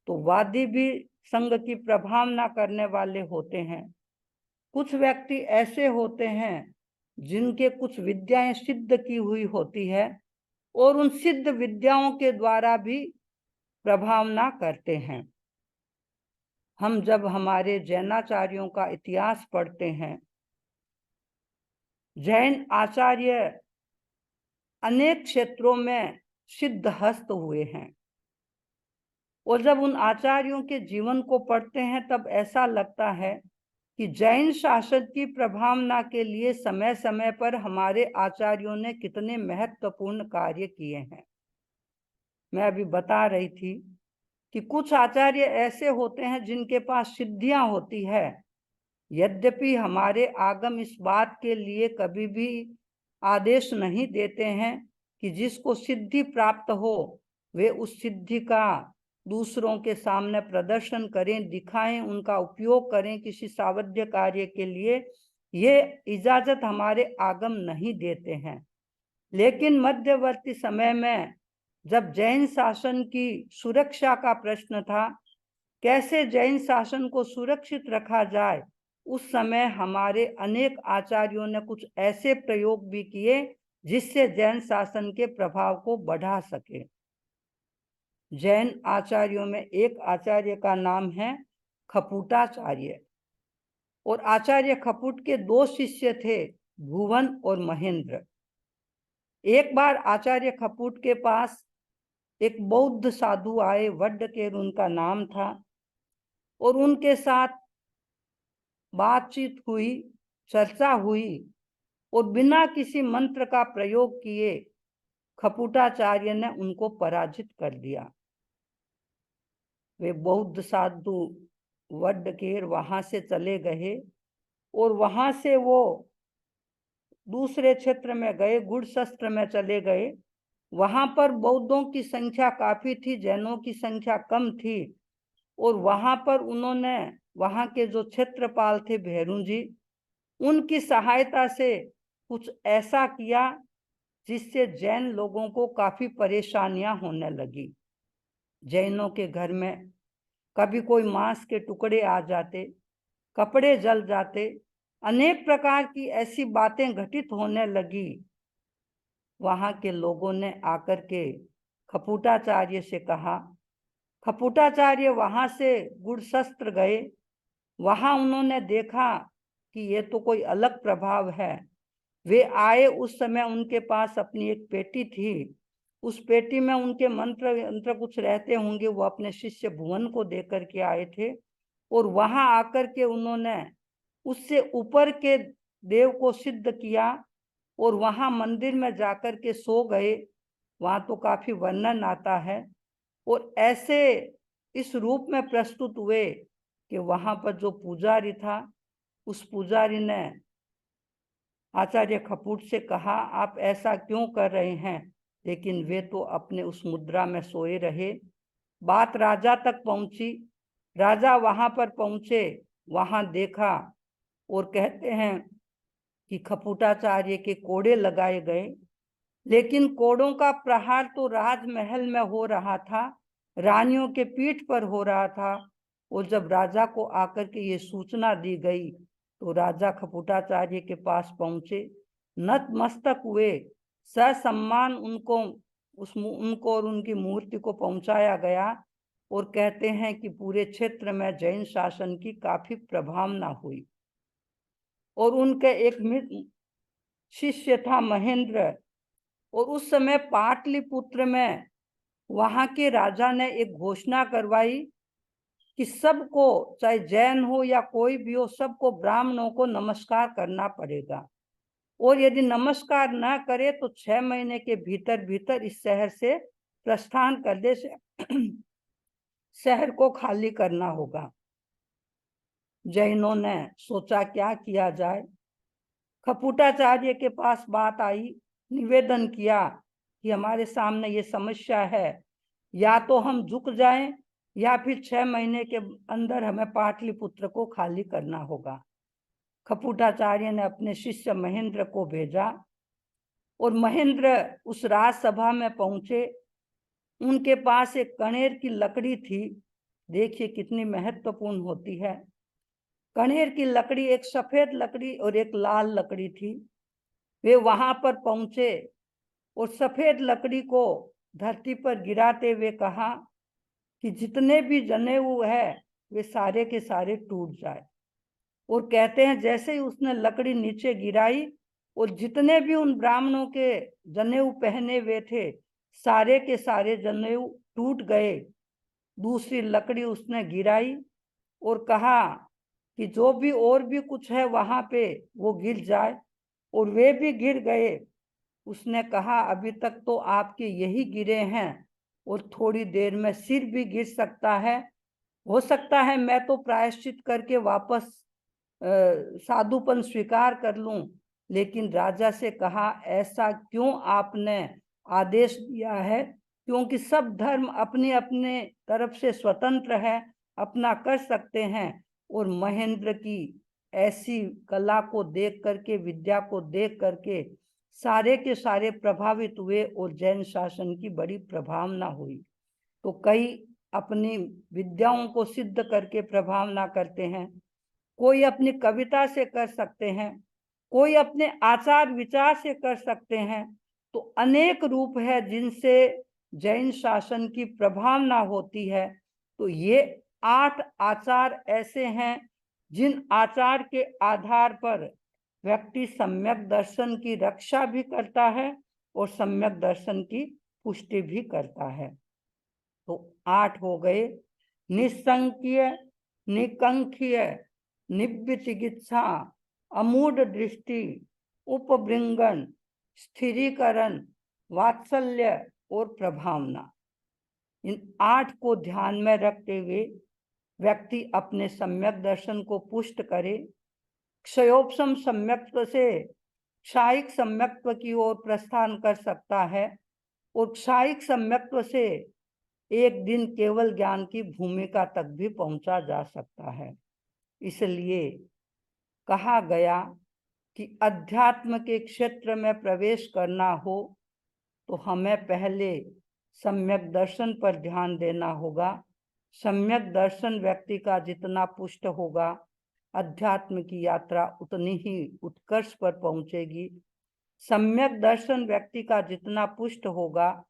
A: तो वादी भी संघ की प्रभावना करने वाले होते हैं। कुछ व्यक्ति ऐसे होते हैं जिनके कुछ विद्याएं सिद्ध की हुई होती है और उन सिद्ध विद्याओं के द्वारा भी प्रभावना करते हैं। हम जब हमारे जैनाचार्यों का इतिहास पढ़ते हैं, जैन आचार्य अनेक क्षेत्रों में सिद्ध हस्त हुए हैं, और जब उन आचार्यों के जीवन को पढ़ते हैं तब ऐसा लगता है कि जैन शासन की प्रभावना के लिए समय समय पर हमारे आचार्यों ने कितने महत्वपूर्ण कार्य किए हैं। मैं अभी बता रही थी कि कुछ आचार्य ऐसे होते हैं जिनके पास सिद्धियां होती है, यद्यपि हमारे आगम इस बात के लिए कभी भी आदेश नहीं देते हैं कि जिसको सिद्धि प्राप्त हो वे उस सिद्धि का दूसरों के सामने प्रदर्शन करें, दिखाएं, उनका उपयोग करें किसी सावध्य कार्य के लिए। ये इजाजत हमारे आगम नहीं देते हैं। लेकिन मध्यवर्ती समय में जब जैन शासन की सुरक्षा का प्रश्न था, कैसे जैन शासन को सुरक्षित रखा जाए, उस समय हमारे अनेक आचार्यों ने कुछ ऐसे प्रयोग भी किए जिससे जैन शासन के प्रभाव को बढ़ा सके। जैन आचार्यों में एक आचार्य का नाम है खपुटाचार्य, और आचार्य खपुट के 2 शिष्य थे, भुवन और महेंद्र। एक बार आचार्य खपुट के पास एक बौद्ध साधु आए, वड्डकेर उनका नाम था, और उनके साथ बातचीत हुई, चर्चा हुई, और बिना किसी मंत्र का प्रयोग किए खपुटाचार्य ने उनको पराजित कर दिया। वे बौद्ध साधु वड्डकेर वहां से चले गए और वहां से वो दूसरे क्षेत्र में गए, गुड़शस्त्र में चले गए। वहां पर बौद्धों की संख्या काफी थी, जैनों की संख्या कम थी, और वहां पर उन्होंने वहां के जो क्षेत्रपाल थे भेरू जी, उनकी सहायता से कुछ ऐसा किया जिससे जैन लोगों को काफी परेशानियां होने लगी। जैनों के घर में कभी कोई मांस के टुकड़े आ जाते, कपड़े जल जाते, अनेक प्रकार की ऐसी बातें घटित होने लगी। वहां के लोगों ने आकर के खपुटाचार्य से कहा। खपुटाचार्य वहां से गुड़शस्त्र गए। वहां उन्होंने देखा कि ये तो कोई अलग प्रभाव है। वे आए, उस समय उनके पास अपनी एक पेटी थी। उस पेटी में उनके मंत्र कुछ रहते होंगे, वो अपने शिष्य भुवन को देकर के आए थे, और वहां आकर के उन्होंने उससे ऊपर के देव को सिद्ध किया, और वहां मंदिर में जाकर के सो गए। वहां तो काफी वर्णन आता है, और ऐसे इस रूप में प्रस्तुत हुए कि वहां पर जो पुजारी था, उस पुजारी ने आचार्य खपुट से कहा, आप ऐसा क्यों कर रहे हैं? लेकिन वे तो अपने उस मुद्रा में सोए रहे। बात राजा तक पहुंची। राजा वहां पर पहुंचे, वहां देखा, और कहते हैं कि खपुटाचार्य के कोड़े लगाए गए, लेकिन कोड़ों का प्रहार तो राजमहल में हो रहा था, रानियों के पीठ पर हो रहा था। और जब राजा को आकर के ये सूचना दी गई, तो राजा खपुटाचार्य के पास पहुंचे, नतमस्तक हुए, ससम्मान उनको और उनकी मूर्ति को पहुंचाया गया। और कहते हैं कि पूरे क्षेत्र में जैन शासन की काफी प्रभावना हुई। और उनके एक शिष्य था महेंद्र, और उस समय पाटलिपुत्र में वहां के राजा ने एक घोषणा करवाई कि सबको, चाहे जैन हो या कोई भी हो, सबको ब्राह्मणों को नमस्कार करना पड़ेगा, और यदि नमस्कार ना करे तो 6 महीने के भीतर भीतर इस शहर से प्रस्थान कर दे, शहर को खाली करना होगा। जैनों ने सोचा क्या किया जाए। खपुटाचार्य के पास बात आई, निवेदन किया कि हमारे सामने ये समस्या है, या तो हम झुक जाएं या फिर 6 महीने के अंदर हमें पाटलिपुत्र को खाली करना होगा। खपुटाचार्य ने अपने शिष्य महेंद्र को भेजा, और महेंद्र उस राजसभा में पहुंचे। उनके पास एक कनेर की लकड़ी थी। देखिए कितनी महत्वपूर्ण होती है। कनेर की लकड़ी, एक सफेद लकड़ी और एक लाल लकड़ी थी। वे वहां पर पहुंचे और सफेद लकड़ी को धरती पर गिराते हुए कहा कि जितने भी जनेऊ है वे सारे के सारे टूट जाए। और कहते हैं जैसे ही उसने लकड़ी नीचे गिराई, और जितने भी उन ब्राह्मणों के जनेऊ पहने हुए थे, सारे के सारे जनेऊ टूट गए। दूसरी लकड़ी उसने गिराई और कहा कि जो भी और भी कुछ है वहां पे वो गिर जाए, और वे भी गिर गए। उसने कहा अभी तक तो आपके यही गिरे हैं, और थोड़ी देर में सिर भी गिर सकता है। हो सकता है मैं तो प्रायश्चित करके वापस साधुपन स्वीकार कर लूं। लेकिन राजा से कहा ऐसा क्यों आपने आदेश दिया है, क्योंकि सब धर्म अपने अपने तरफ से स्वतंत्र है, अपना कर सकते हैं। और महेंद्र की ऐसी कला को देख करके, विद्या को देख करके सारे के सारे प्रभावित हुए, और जैन शासन की बड़ी प्रभावना हुई। तो कई अपनी विद्याओं को सिद्ध करके प्रभावना करते हैं, कोई अपनी कविता से कर सकते हैं, कोई अपने आचार विचार से कर सकते हैं। तो अनेक रूप है जिनसे जैन शासन की प्रभावना होती है। तो ये 8 आचार ऐसे हैं जिन आचार के आधार पर व्यक्ति सम्यक दर्शन की रक्षा भी करता है और सम्यक दर्शन की पुष्टि भी करता है। तो 8 हो गए। निसंख्य, निकंख्य, निव्यचिकित्सा, अमूढ़ दृष्टि, उपबृंगन, स्थिरीकरण, वात्सल्य और प्रभावना। इन 8 को ध्यान में रखते हुए व्यक्ति अपने सम्यक दर्शन को पुष्ट करे, क्षयोपशम सम्यक्त्व से क्षायिक सम्यक्त्व की ओर प्रस्थान कर सकता है और क्षायिक सम्यक्त्व से एक दिन केवल ज्ञान की भूमिका तक भी पहुंचा जा सकता है। इसलिए कहा गया कि अध्यात्म के क्षेत्र में प्रवेश करना हो तो हमें पहले सम्यक दर्शन पर ध्यान देना होगा। सम्यक दर्शन व्यक्ति का जितना पुष्ट होगा, अध्यात्म की यात्रा उतनी ही उत्कर्ष पर पहुंचेगी। सम्यक दर्शन व्यक्ति का जितना पुष्ट होगा,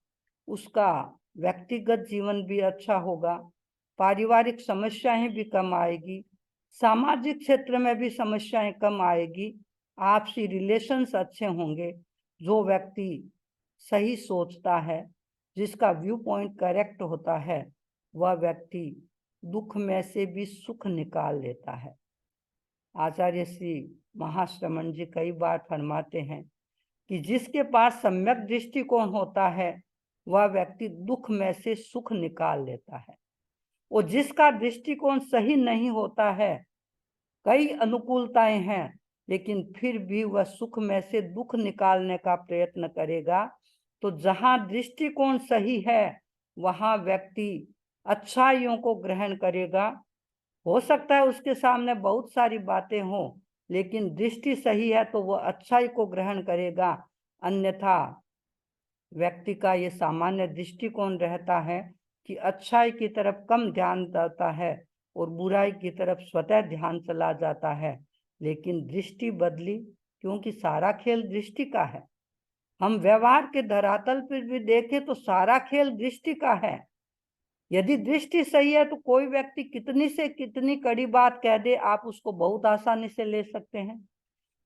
A: उसका व्यक्तिगत जीवन भी अच्छा होगा, पारिवारिक समस्याएं भी कम आएगी, सामाजिक क्षेत्र में भी समस्याएं कम आएगी, आपसी रिलेशंस अच्छे होंगे। जो व्यक्ति सही सोचता है, जिसका व्यू पॉइंट करेक्ट होता है, वह व्यक्ति दुख में से भी सुख निकाल लेता है। आचार्य श्री महाश्रमण जी कई बार फरमाते हैं कि जिसके पास सम्यक दृष्टिकोण होता है, वह व्यक्ति दुख में से सुख निकाल लेता है। और जिसका दृष्टिकोण सही नहीं होता है, कई अनुकूलताएं हैं, लेकिन फिर भी वह सुख में से दुख निकालने का प्रयत्न करेगा। तो जहां दृष्टिकोण सही है, वहां व्यक्ति अच्छाइयों को ग्रहण करेगा। हो सकता है उसके सामने बहुत सारी बातें हों, लेकिन दृष्टि सही है तो वह अच्छाई को ग्रहण करेगा। अन्यथा व्यक्ति का ये सामान्य दृष्टिकोण रहता है कि अच्छाई की तरफ कम ध्यान देता है और बुराई की तरफ स्वतः ध्यान चला जाता है। लेकिन दृष्टि बदली, क्योंकि सारा खेल दृष्टि का है। हम व्यवहार के धरातल पर भी देखें तो सारा खेल दृष्टि का है। यदि दृष्टि सही है तो कोई व्यक्ति कितनी से कितनी कड़ी बात कह दे, आप उसको बहुत आसानी से ले सकते हैं।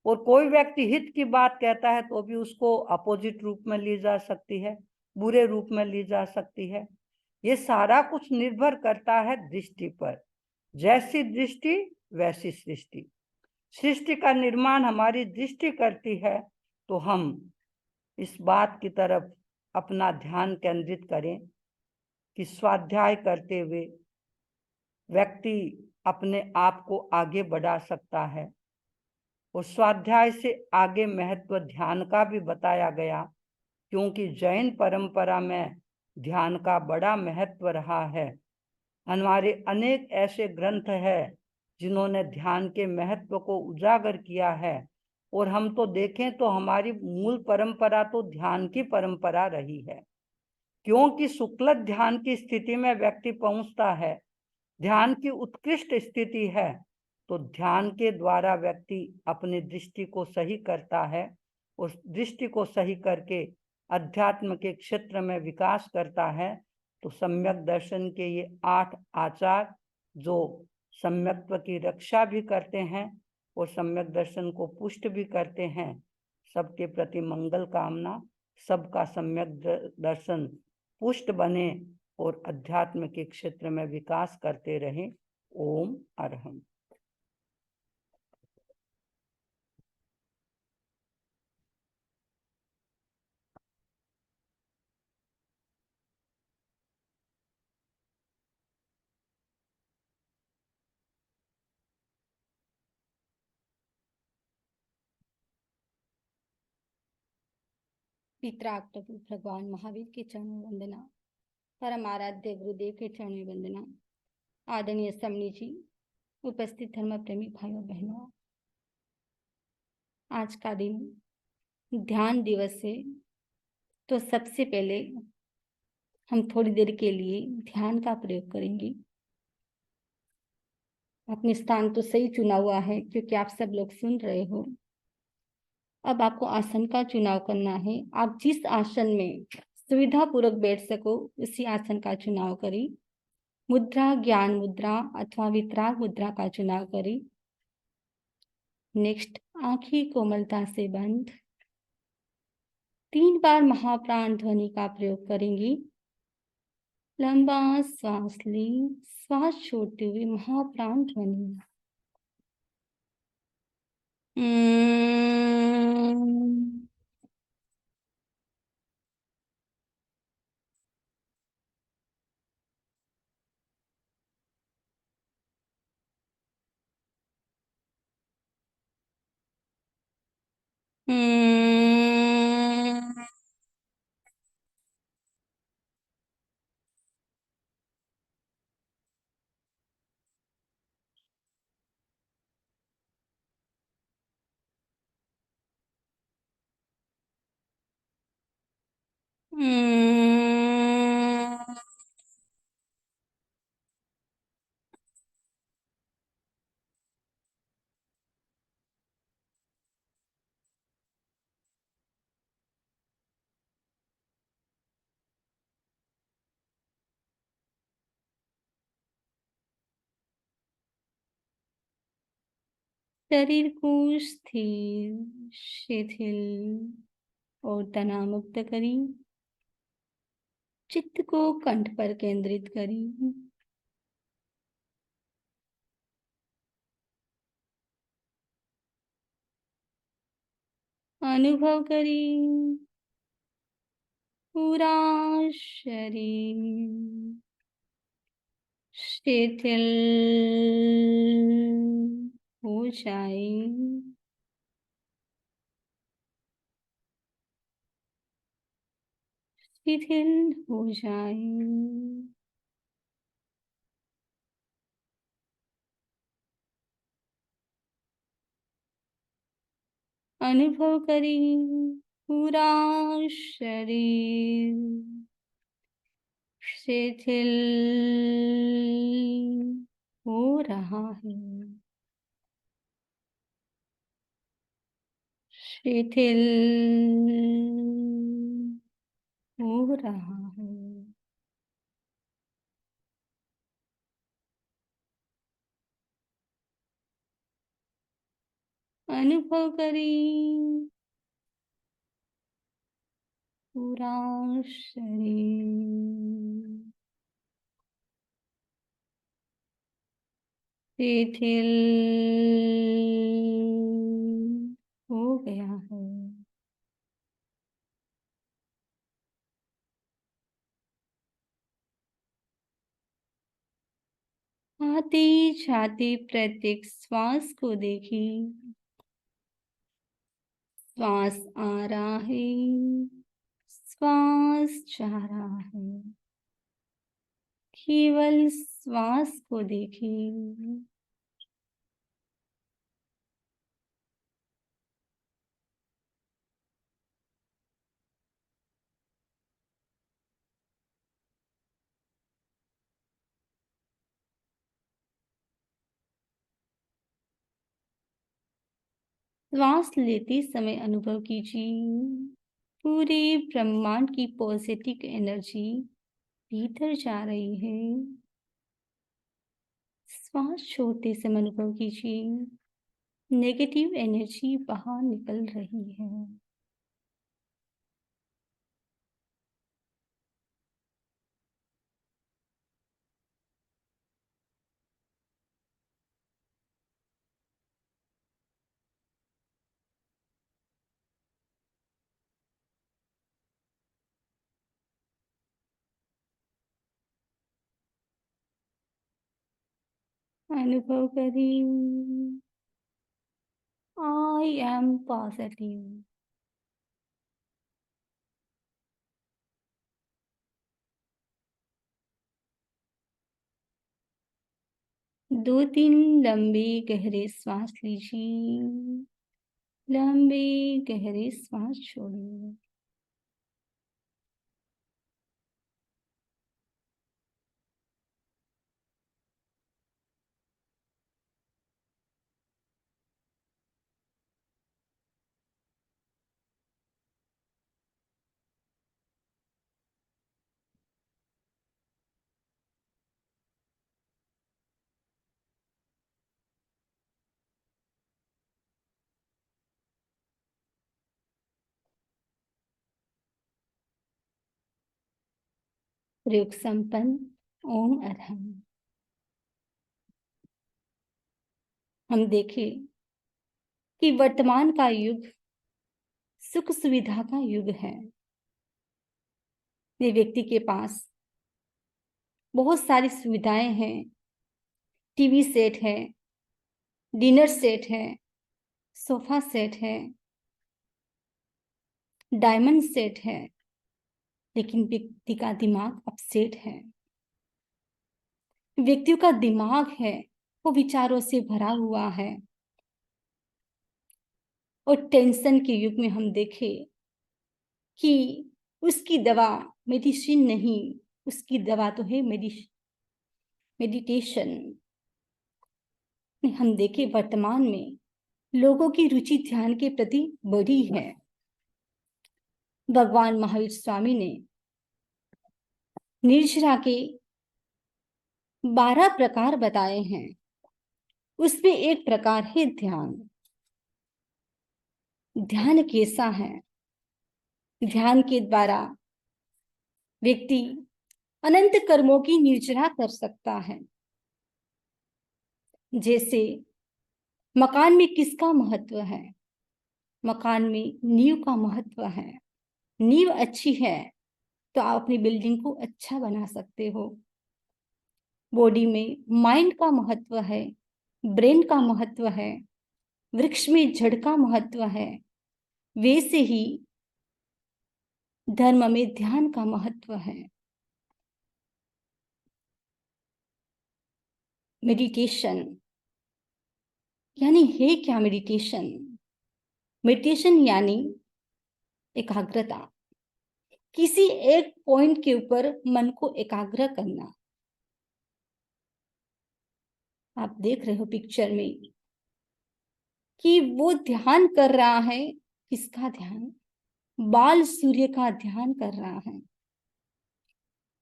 A: और कोई व्यक्ति हित की बात कहता है तो भी उसको अपोजिट रूप में ली जा सकती है, बुरे रूप में ली जा सकती है। ये सारा कुछ निर्भर करता है दृष्टि पर। जैसी दृष्टि वैसी सृष्टि। सृष्टि का निर्माण हमारी दृष्टि करती है। तो हम इस बात की तरफ अपना ध्यान केंद्रित करें कि स्वाध्याय करते हुए व्यक्ति अपने आप को आगे बढ़ा सकता है। और स्वाध्याय से आगे महत्व ध्यान का भी बताया गया, क्योंकि जैन परंपरा में ध्यान का बड़ा महत्व रहा है। हमारे अनेक ऐसे ग्रंथ हैं जिन्होंने ध्यान के महत्व को उजागर किया है। और हम तो देखें तो हमारी मूल परंपरा तो ध्यान की परंपरा रही है, क्योंकि शुक्ल ध्यान की स्थिति में व्यक्ति पहुंचता है। ध्यान की उत्कृष्ट स्थिति है, तो ध्यान के द्वारा व्यक्ति अपनी दृष्टि को सही करता है। उस दृष्टि को सही करके अध्यात्म के क्षेत्र में विकास करता है। तो सम्यक दर्शन के ये 8 आचार जो सम्यक्त्व की रक्षा भी करते हैं और सम्यक दर्शन को पुष्ट भी करते हैं। सबके प्रति मंगल कामना। सबका सम्यक दर्शन पुष्ट बने और अध्यात्म के क्षेत्र में विकास करते रहें। ओम अरहम।
B: पितराग प्रभु भगवान महावीर के चरणों में वंदना। परम आराध्य गुरुदेव के चरणों में वंदना। आदरणीय समनी जी, उपस्थित धर्म प्रेमी भाइयों बहनों, आज का दिन ध्यान दिवस है। तो सबसे पहले हम थोड़ी देर के लिए ध्यान का प्रयोग करेंगे। अपने स्थान तो सही चुना हुआ है, क्योंकि आप सब लोग सुन रहे हो। अब आपको आसन का चुनाव करना है। आप जिस आसन में सुविधा पूर्वक बैठ सको, उसी आसन का चुनाव करें। मुद्रा ज्ञान मुद्रा अथवा वितराग मुद्रा का चुनाव करें। नेक्स्ट, आंखें कोमलता से बंद। 3 बार महाप्राण ध्वनि का प्रयोग करेंगी। लंबा श्वास लें, श्वास छोड़ते हुए महाप्राण ध्वनि। शरीर को स्थिर, शिथिल और तनाव मुक्त करें। चित्त को कंठ पर केंद्रित करें। अनुभव करें पूरा शरीर शिथिल हो जाए। शिथिल हो जाए। अनुभव करें पूरा शरीर शिथिल हो रहा है। शिथिल हो रहा है। अनुभव करें पूरा शरीर शिथिल हो गया है। आते जाते प्रत्येक श्वास को देखें। श्वास आ रहा है, श्वास जा रहा है। केवल श्वास को देखें। श्वास लेते समय अनुभव कीजिए पूरे ब्रह्मांड की पॉजिटिव एनर्जी भीतर जा रही है। श्वास छोड़ते समय अनुभव कीजिए नेगेटिव एनर्जी बाहर निकल रही है। अनुभव करें आई एम पॉजिटिव। 2-3 लंबे गहरे श्वास लीजिए। लंबे गहरे श्वास छोड़िए। प्रयोग संपन्न। ओम अरहम। हम देखें कि वर्तमान का युग सुख सुविधा का युग है। ये व्यक्ति के पास बहुत सारी सुविधाएं हैं। टीवी सेट है, डिनर सेट है, सोफा सेट है, डायमंड सेट है, लेकिन व्यक्ति का दिमाग अपसेट है। व्यक्तियों का दिमाग है वो विचारों से भरा हुआ है। और टेंशन के युग में हम देखें कि उसकी दवा मेडिसिन नहीं, उसकी दवा तो है मेडिटेशन। हम देखें वर्तमान में लोगों की रुचि ध्यान के प्रति बढ़ी है। भगवान महावीर स्वामी ने निर्जरा के 12 प्रकार बताए हैं। उसमें एक प्रकार है ध्यान। ध्यान कैसा है? ध्यान के द्वारा व्यक्ति अनंत कर्मों की निर्जरा कर सकता है। जैसे मकान में किसका महत्व है? मकान में नींव का महत्व है। नींव अच्छी है तो आप अपनी बिल्डिंग को अच्छा बना सकते हो। बॉडी में माइंड का महत्व है, ब्रेन का महत्व है, वृक्ष में जड़ का महत्व है। वैसे ही धर्म में ध्यान का महत्व है। मेडिटेशन यानी है क्या? मेडिटेशन यानी एकाग्रता। किसी एक पॉइंट के ऊपर मन को एकाग्र करना। आप देख रहे हो पिक्चर में कि वो ध्यान कर रहा है। किसका ध्यान? बाल सूर्य का ध्यान कर रहा है।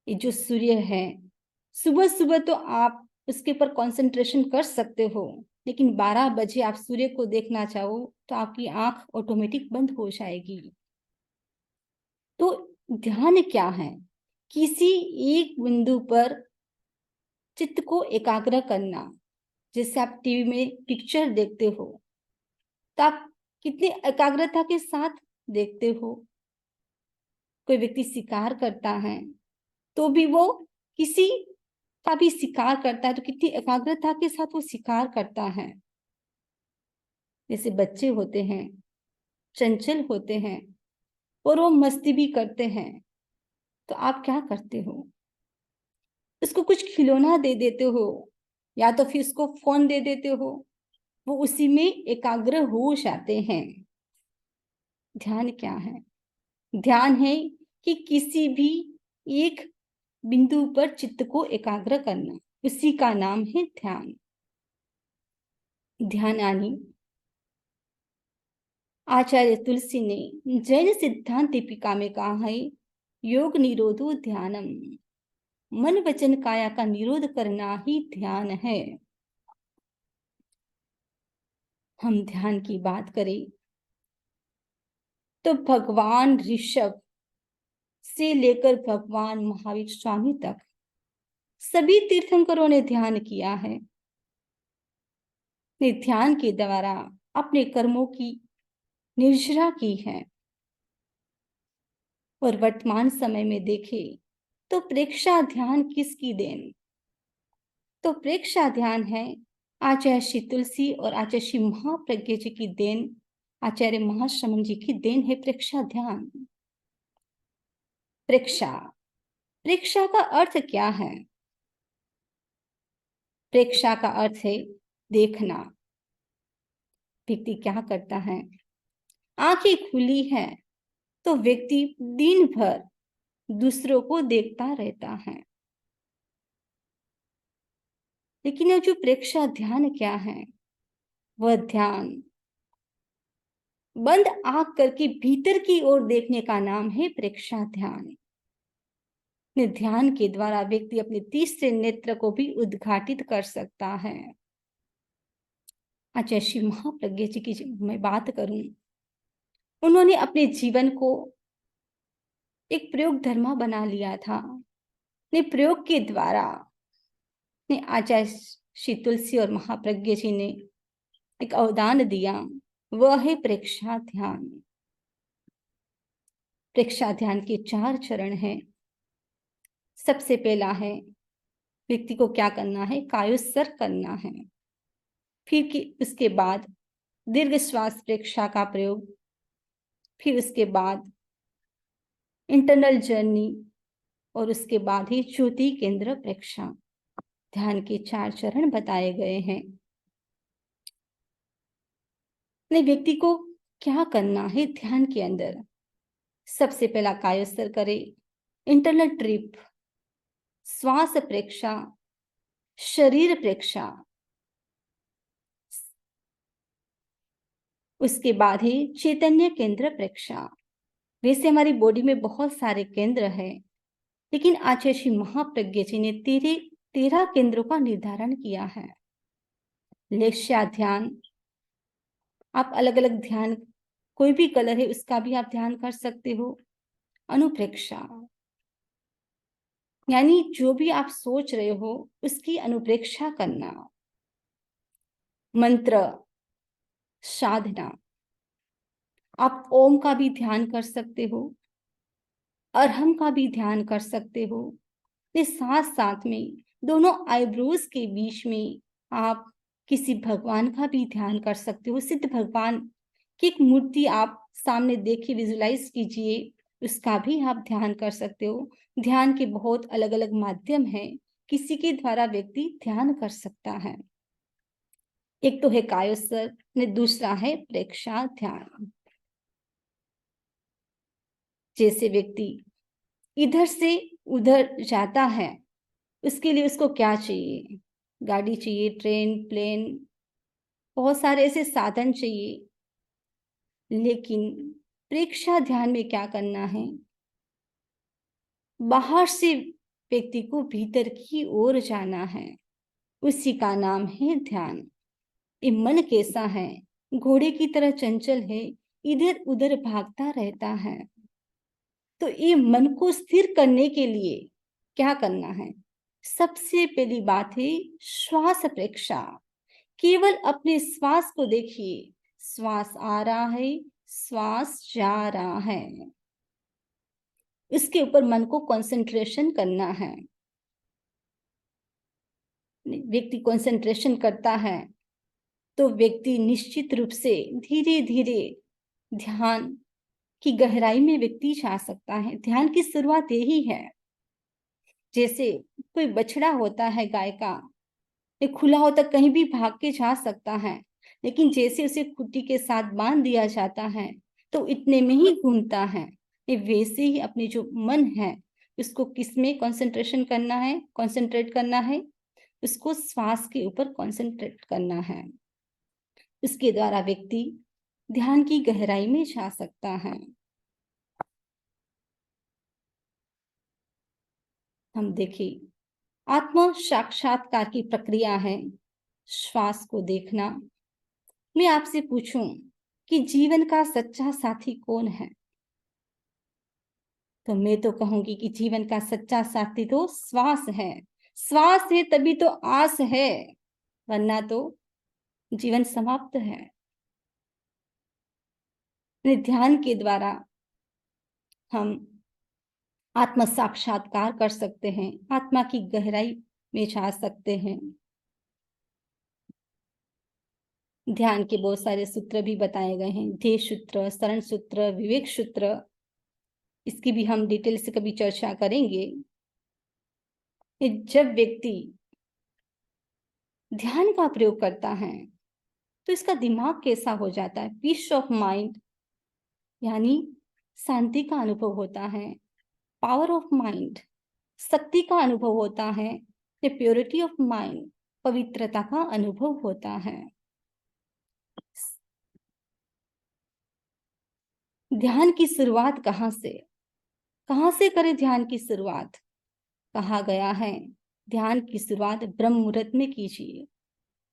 B: ये जो सूर्य है, सुबह सुबह तो आप उसके ऊपर कंसंट्रेशन कर सकते हो, लेकिन 12 बजे आप सूर्य को देखना चाहो तो आपकी आंख ऑटोमेटिक बंद हो जाएगी। तो ध्यान क्या है? किसी एक बिंदु पर चित्त को एकाग्र करना। जैसे आप टीवी में पिक्चर देखते हो तो आप कितनी एकाग्रता के साथ देखते हो। कोई व्यक्ति शिकार करता है तो भी वो किसी का भी शिकार करता है तो कितनी एकाग्रता के साथ वो शिकार करता है। जैसे बच्चे होते हैं, चंचल होते हैं और वो मस्ती भी करते हैं, तो आप क्या करते हो? उसको कुछ खिलौना दे देते हो या तो फिर उसको फोन दे देते हो। वो उसी में एकाग्र हो जाते हैं। ध्यान क्या है? ध्यान है कि किसी भी एक बिंदु पर चित्त को एकाग्र करना, उसी का नाम है ध्यान। ध्यानानी आचार्य तुलसी ने जैन सिद्धांत दीपिका में कहा है, योग निरोधो ध्यानम। मन वचन काया का निरोध करना ही ध्यान है। हम ध्यान की बात करें तो भगवान ऋषभ से लेकर भगवान महावीर स्वामी तक सभी तीर्थंकरों ने ध्यान किया है। ध्यान के द्वारा अपने कर्मों की निर्जरा की है। और वर्तमान समय में देखें तो प्रेक्षा ध्यान किसकी देन? तो प्रेक्षा ध्यान है आचार्य श्री तुलसी और आचार्य श्री महाप्रज्ञ जी की देन, आचार्य महाश्रमण जी की देन है प्रेक्षा ध्यान। प्रेक्षा, प्रेक्षा का अर्थ क्या है? प्रेक्षा का अर्थ है देखना। व्यक्ति क्या करता है? आंखें खुली है तो व्यक्ति दिन भर दूसरों को देखता रहता है। लेकिन यह जो प्रेक्षा ध्यान क्या है? वह ध्यान बंद आंख करके भीतर की ओर देखने का नाम है प्रेक्षा ध्यान। ध्यान के द्वारा व्यक्ति अपने तीसरे नेत्र को भी उद्घाटित कर सकता है। आचार्य श्री महाप्रज्ञ जी की मैं बात करूं, उन्होंने अपने जीवन को एक प्रयोग धर्मा बना लिया था। ने प्रयोग के द्वारा ने आचार्य श्री तुलसी और महाप्रज्ञ जी ने एक अवदान दिया, वह है प्रेक्षा ध्यान। प्रेक्षा ध्यान के 4 चरण हैं। सबसे पहला है व्यक्ति को क्या करना है, कायोत्सर्ग करना है। फिर उसके बाद दीर्घ श्वास प्रेक्षा का प्रयोग, फिर उसके बाद इंटरनल जर्नी, और उसके बाद ही ज्योति केंद्र प्रेक्षा। ध्यान के 4 चरण बताए गए हैं। व्यक्ति को क्या करना है ध्यान के अंदर? सबसे पहला कायोत्सर्ग करे, इंटरनल ट्रिप, श्वास प्रेक्षा, शरीर प्रेक्षा, उसके बाद ही चैतन्य केंद्र प्रेक्षा। वैसे हमारी बॉडी में बहुत सारे केंद्र हैं, लेकिन आचार्य श्री महाप्रज्ञ जी ने 13 केंद्रों का निर्धारण किया है। लक्ष्य ध्यान, आप अलग अलग ध्यान, कोई भी कलर है उसका भी आप ध्यान कर सकते हो। अनुप्रेक्षा, यानी जो भी आप सोच रहे हो उसकी अनुप्रेक्षा करना। मंत्र साधना, आप ओम का भी ध्यान कर सकते हो, अरहम का भी ध्यान कर सकते हो। साथ साथ में दोनों आईब्रोज के बीच में आप किसी भगवान का भी ध्यान कर सकते हो। सिद्ध भगवान की एक मूर्ति आप सामने देखिए, विजुलाइज कीजिए, उसका भी आप ध्यान कर सकते हो। ध्यान के बहुत अलग अलग माध्यम हैं, किसी के द्वारा व्यक्ति ध्यान कर सकता है। एक तो है कायोत्सर्ग, दूसरा है प्रेक्षा ध्यान। जैसे व्यक्ति इधर से उधर जाता है, उसके लिए उसको क्या चाहिए? गाड़ी चाहिए, ट्रेन, प्लेन, बहुत सारे ऐसे साधन चाहिए। लेकिन प्रेक्षा ध्यान में क्या करना है? बाहर से व्यक्ति को भीतर की ओर जाना है, उसी का नाम है ध्यान। ये मन कैसा है? घोड़े की तरह चंचल है, इधर उधर भागता रहता है। तो ये मन को स्थिर करने के लिए क्या करना है? सबसे पहली बात है श्वास प्रेक्षा। केवल अपने श्वास को देखिए, श्वास आ रहा है, श्वास जा रहा है, इसके ऊपर मन को कंसंट्रेशन करना है। व्यक्ति कंसंट्रेशन करता है तो व्यक्ति निश्चित रूप से धीरे धीरे ध्यान की गहराई में व्यक्ति जा सकता है। ध्यान की शुरुआत यही है। जैसे कोई बछड़ा होता है गाय का, ये खुला होता कहीं भी भाग के जा सकता है, लेकिन जैसे उसे खुट्टी के साथ बांध दिया जाता है तो इतने में ही घूमता है। ये वैसे ही अपने जो मन है उसको किस में कंसंट्रेशन करना है, कंसंट्रेट करना है, उसको श्वास के ऊपर कंसंट्रेट करना है। इसके द्वारा व्यक्ति ध्यान की गहराई में जा सकता है। हम देखिए, आत्म साक्षात्कार की प्रक्रिया है श्वास को देखना। मैं आपसे पूछूं कि जीवन का सच्चा साथी कौन है, तो मैं तो कहूंगी कि जीवन का सच्चा साथी तो श्वास है। श्वास है तभी तो आस है, वरना तो जीवन समाप्त है। ध्यान के द्वारा हम आत्म साक्षात्कार कर सकते हैं, आत्मा की गहराई में जा सकते हैं। ध्यान के बहुत सारे सूत्र भी बताए गए हैं, ध्येय सूत्र, शरण सूत्र, विवेक सूत्र। इसकी भी हम डिटेल से कभी चर्चा करेंगे। जब व्यक्ति ध्यान का प्रयोग करता है तो इसका दिमाग कैसा हो जाता है? पीस ऑफ माइंड, यानी शांति का अनुभव होता है। पावर ऑफ माइंड, शक्ति का अनुभव होता है। प्योरिटी ऑफ माइंड, पवित्रता का अनुभव होता है। ध्यान की शुरुआत कहाँ से करें? ध्यान की शुरुआत कहा गया है ध्यान की शुरुआत ब्रह्म मुहूर्त में कीजिए।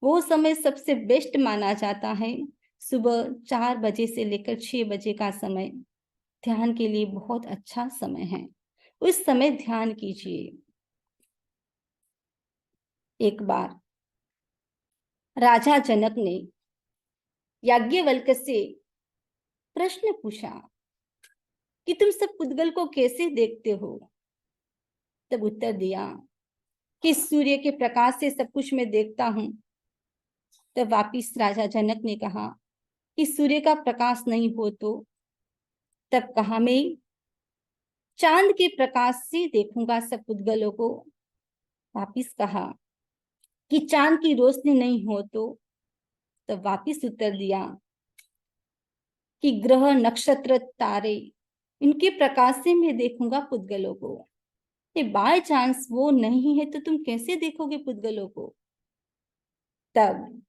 B: वो समय सबसे बेस्ट माना जाता है। सुबह 4 बजे से लेकर 6 बजे का समय ध्यान के लिए बहुत अच्छा समय है। उस समय ध्यान कीजिए। एक बार राजा जनक ने याज्ञवल्क्य से प्रश्न पूछा कि तुम सब पुद्गल को कैसे देखते हो? तब उत्तर दिया कि सूर्य के प्रकाश से सब कुछ मैं देखता हूं। तब वापिस राजा जनक ने कहा कि सूर्य का प्रकाश नहीं हो तो? तब कहा मैं चांद के प्रकाश से देखूंगा सब पुद्गलों को। वापिस कहा कि चांद की रोशनी नहीं हो तो? तब वापिस उत्तर दिया कि ग्रह नक्षत्र तारे इनके प्रकाश से मैं देखूंगा पुद्गलों को। ये बाय चांस वो नहीं है तो तुम कैसे देखोगे पुद्गलों को? तब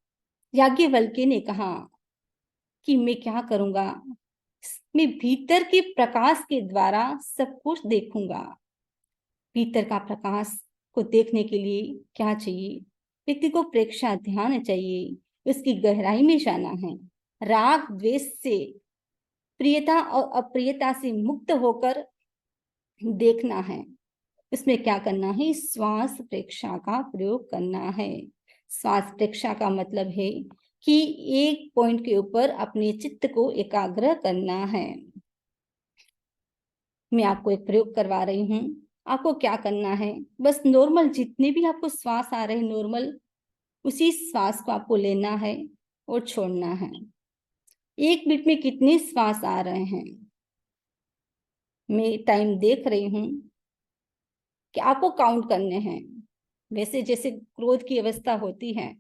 B: याज्ञवल्क्य ने कहा कि मैं क्या करूंगा, मैं भीतर के प्रकाश के द्वारा सब कुछ देखूंगा। भीतर का प्रकाश को देखने के लिए क्या चाहिए? व्यक्ति को प्रेक्षा ध्यान चाहिए, उसकी गहराई में जाना है, राग द्वेष से, प्रियता और अप्रियता से मुक्त होकर देखना है। इसमें क्या करना है? श्वास प्रेक्षा का प्रयोग करना है। श्वास प्रेक्षा का मतलब है कि एक पॉइंट के ऊपर अपने चित्त को एकाग्र करना है। मैं आपको एक प्रयोग करवा रही हूँ। आपको क्या करना है? बस नॉर्मल जितने भी आपको श्वास आ रहे हैं नॉर्मल, उसी श्वास को आपको लेना है और छोड़ना है। 1 मिनट में कितने श्वास आ रहे हैं मैं टाइम देख रही हूँ कि आपको काउंट करने हैं। वैसे जैसे क्रोध की अवस्था होती है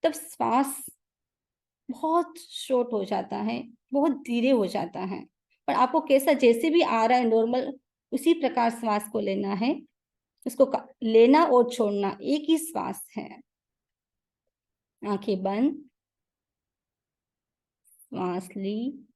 B: तब श्वास बहुत शॉर्ट हो जाता है, बहुत धीरे हो जाता है, पर आपको कैसा जैसे भी आ रहा है नॉर्मल उसी प्रकार श्वास को लेना है। उसको लेना और छोड़ना एक ही श्वास है। आंखें बंद, श्वास ली,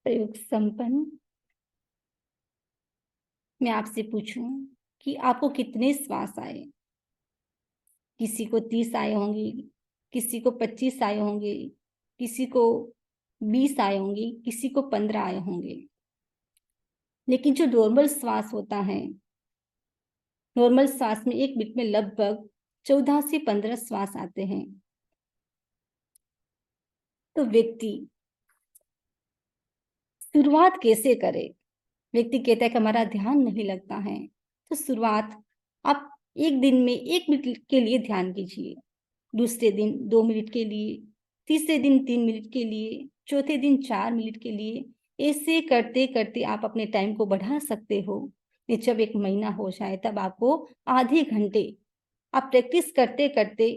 B: प्रयोग संपन्न। मैं आपसे पूछूं कि आपको कितने श्वास आए? किसी को 30 आए होंगे, किसी को 25 आए होंगे, किसी को 20 आए होंगे, किसी को 15 आए होंगे। लेकिन जो नॉर्मल श्वास होता है, नॉर्मल श्वास में 1 मिनट में लगभग 14 से 15 श्वास आते हैं। तो व्यक्ति शुरुआत कैसे करे? व्यक्ति कहता है कि हमारा ध्यान नहीं लगता है, तो शुरुआत आप एक दिन में 1 मिनट के लिए ध्यान कीजिए, दूसरे दिन 2 मिनट के लिए, तीसरे दिन 3 मिनट के लिए, चौथे दिन 4 मिनट के लिए। ऐसे करते करते आप अपने टाइम को बढ़ा सकते हो। ये जब 1 महीना हो जाए तब आपको आधे घंटे आप प्रैक्टिस करते करते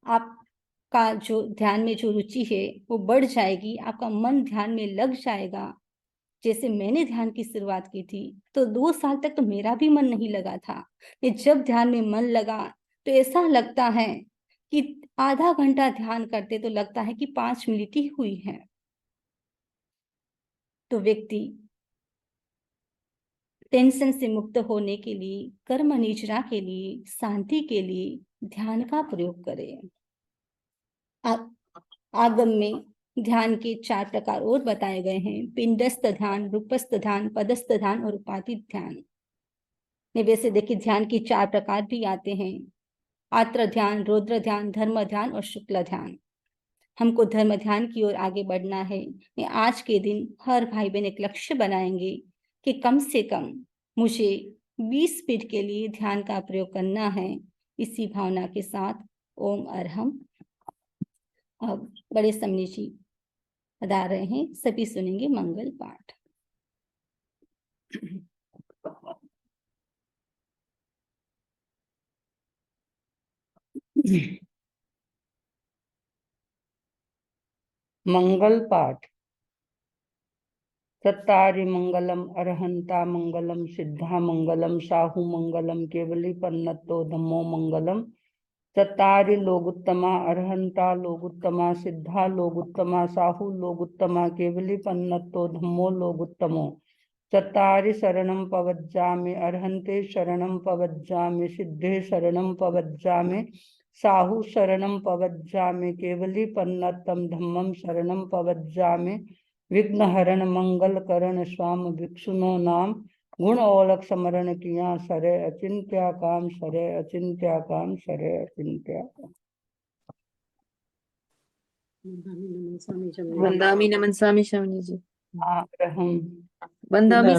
B: आपका जो ध्यान में जो रुचि है वो बढ़ जाएगी, आपका मन ध्यान में लग जाएगा। जैसे मैंने ध्यान की शुरुआत की थी तो 2 साल तक तो मेरा भी मन नहीं लगा था। ये जब ध्यान में मन लगा तो ऐसा लगता है कि आधा घंटा ध्यान करते तो लगता है कि 5 मिनट ही हुई है। तो व्यक्ति टेंशन से मुक्त होने के लिए, कर्म निजरा के लिए, शांति के लिए ध्यान का प्रयोग करे। आगम में ध्यान के 4 प्रकार और बताए गए हैं: पिंडस्थ ध्यान, रूपस्थ ध्यान, पदस्थ ध्यान और उपाधि ध्यान। वैसे देखिए ध्यान के 4 प्रकार भी आते हैं: आत्र ध्यान, रौद्र ध्यान, धर्म ध्यान और शुक्ल ध्यान। हमको धर्म ध्यान की ओर आगे बढ़ना है। आज के दिन हर भाई बहन एक लक्ष्य बनाएंगे कि कम से कम मुझे 20 मिनट के लिए ध्यान का प्रयोग करना है इसी भावना के साथ। ओम अरहम। अब बड़े समनी जी बता रहे हैं, सभी सुनेंगे मंगल पाठ।
A: मंगल पाठ। चत्तारि मंगलम अरहंता मंगलम सिद्धा मंगलम साहु मंगलम केवली पन्नतो धम्मो मंगलम। चत्तारि लोगुत्तमा अरहंता लोगुत्तमा सिद्धा लोगुत्तमा साहु लोगुत्तमा केवली पन्नतो धम्मो लोगुत्तमो। चत्तारि शरणं पवज्जामि अरहन्ते शरणं पवज्जामि सिद्धे शरणं पवज्जामि साहु शरणं पवज्जामि केवली पन्नतम धम्मं शरणं पवज्जामि। विघ्नहरण मंगल करण स्वाम भिक्षुनो नाम गुण औलख समरण किया सरे अचिंत्या काम सरे अचिंत्या काम सरे अचिंत्या काम।
C: वंदामि नमन स्वामी शवनी जी।
A: अरहं
C: वंदामि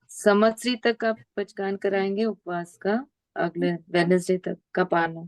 C: संवत्सरी तक आप पचकान कराएंगे उपवास का, अगले वेडनेसडे तक का पाना।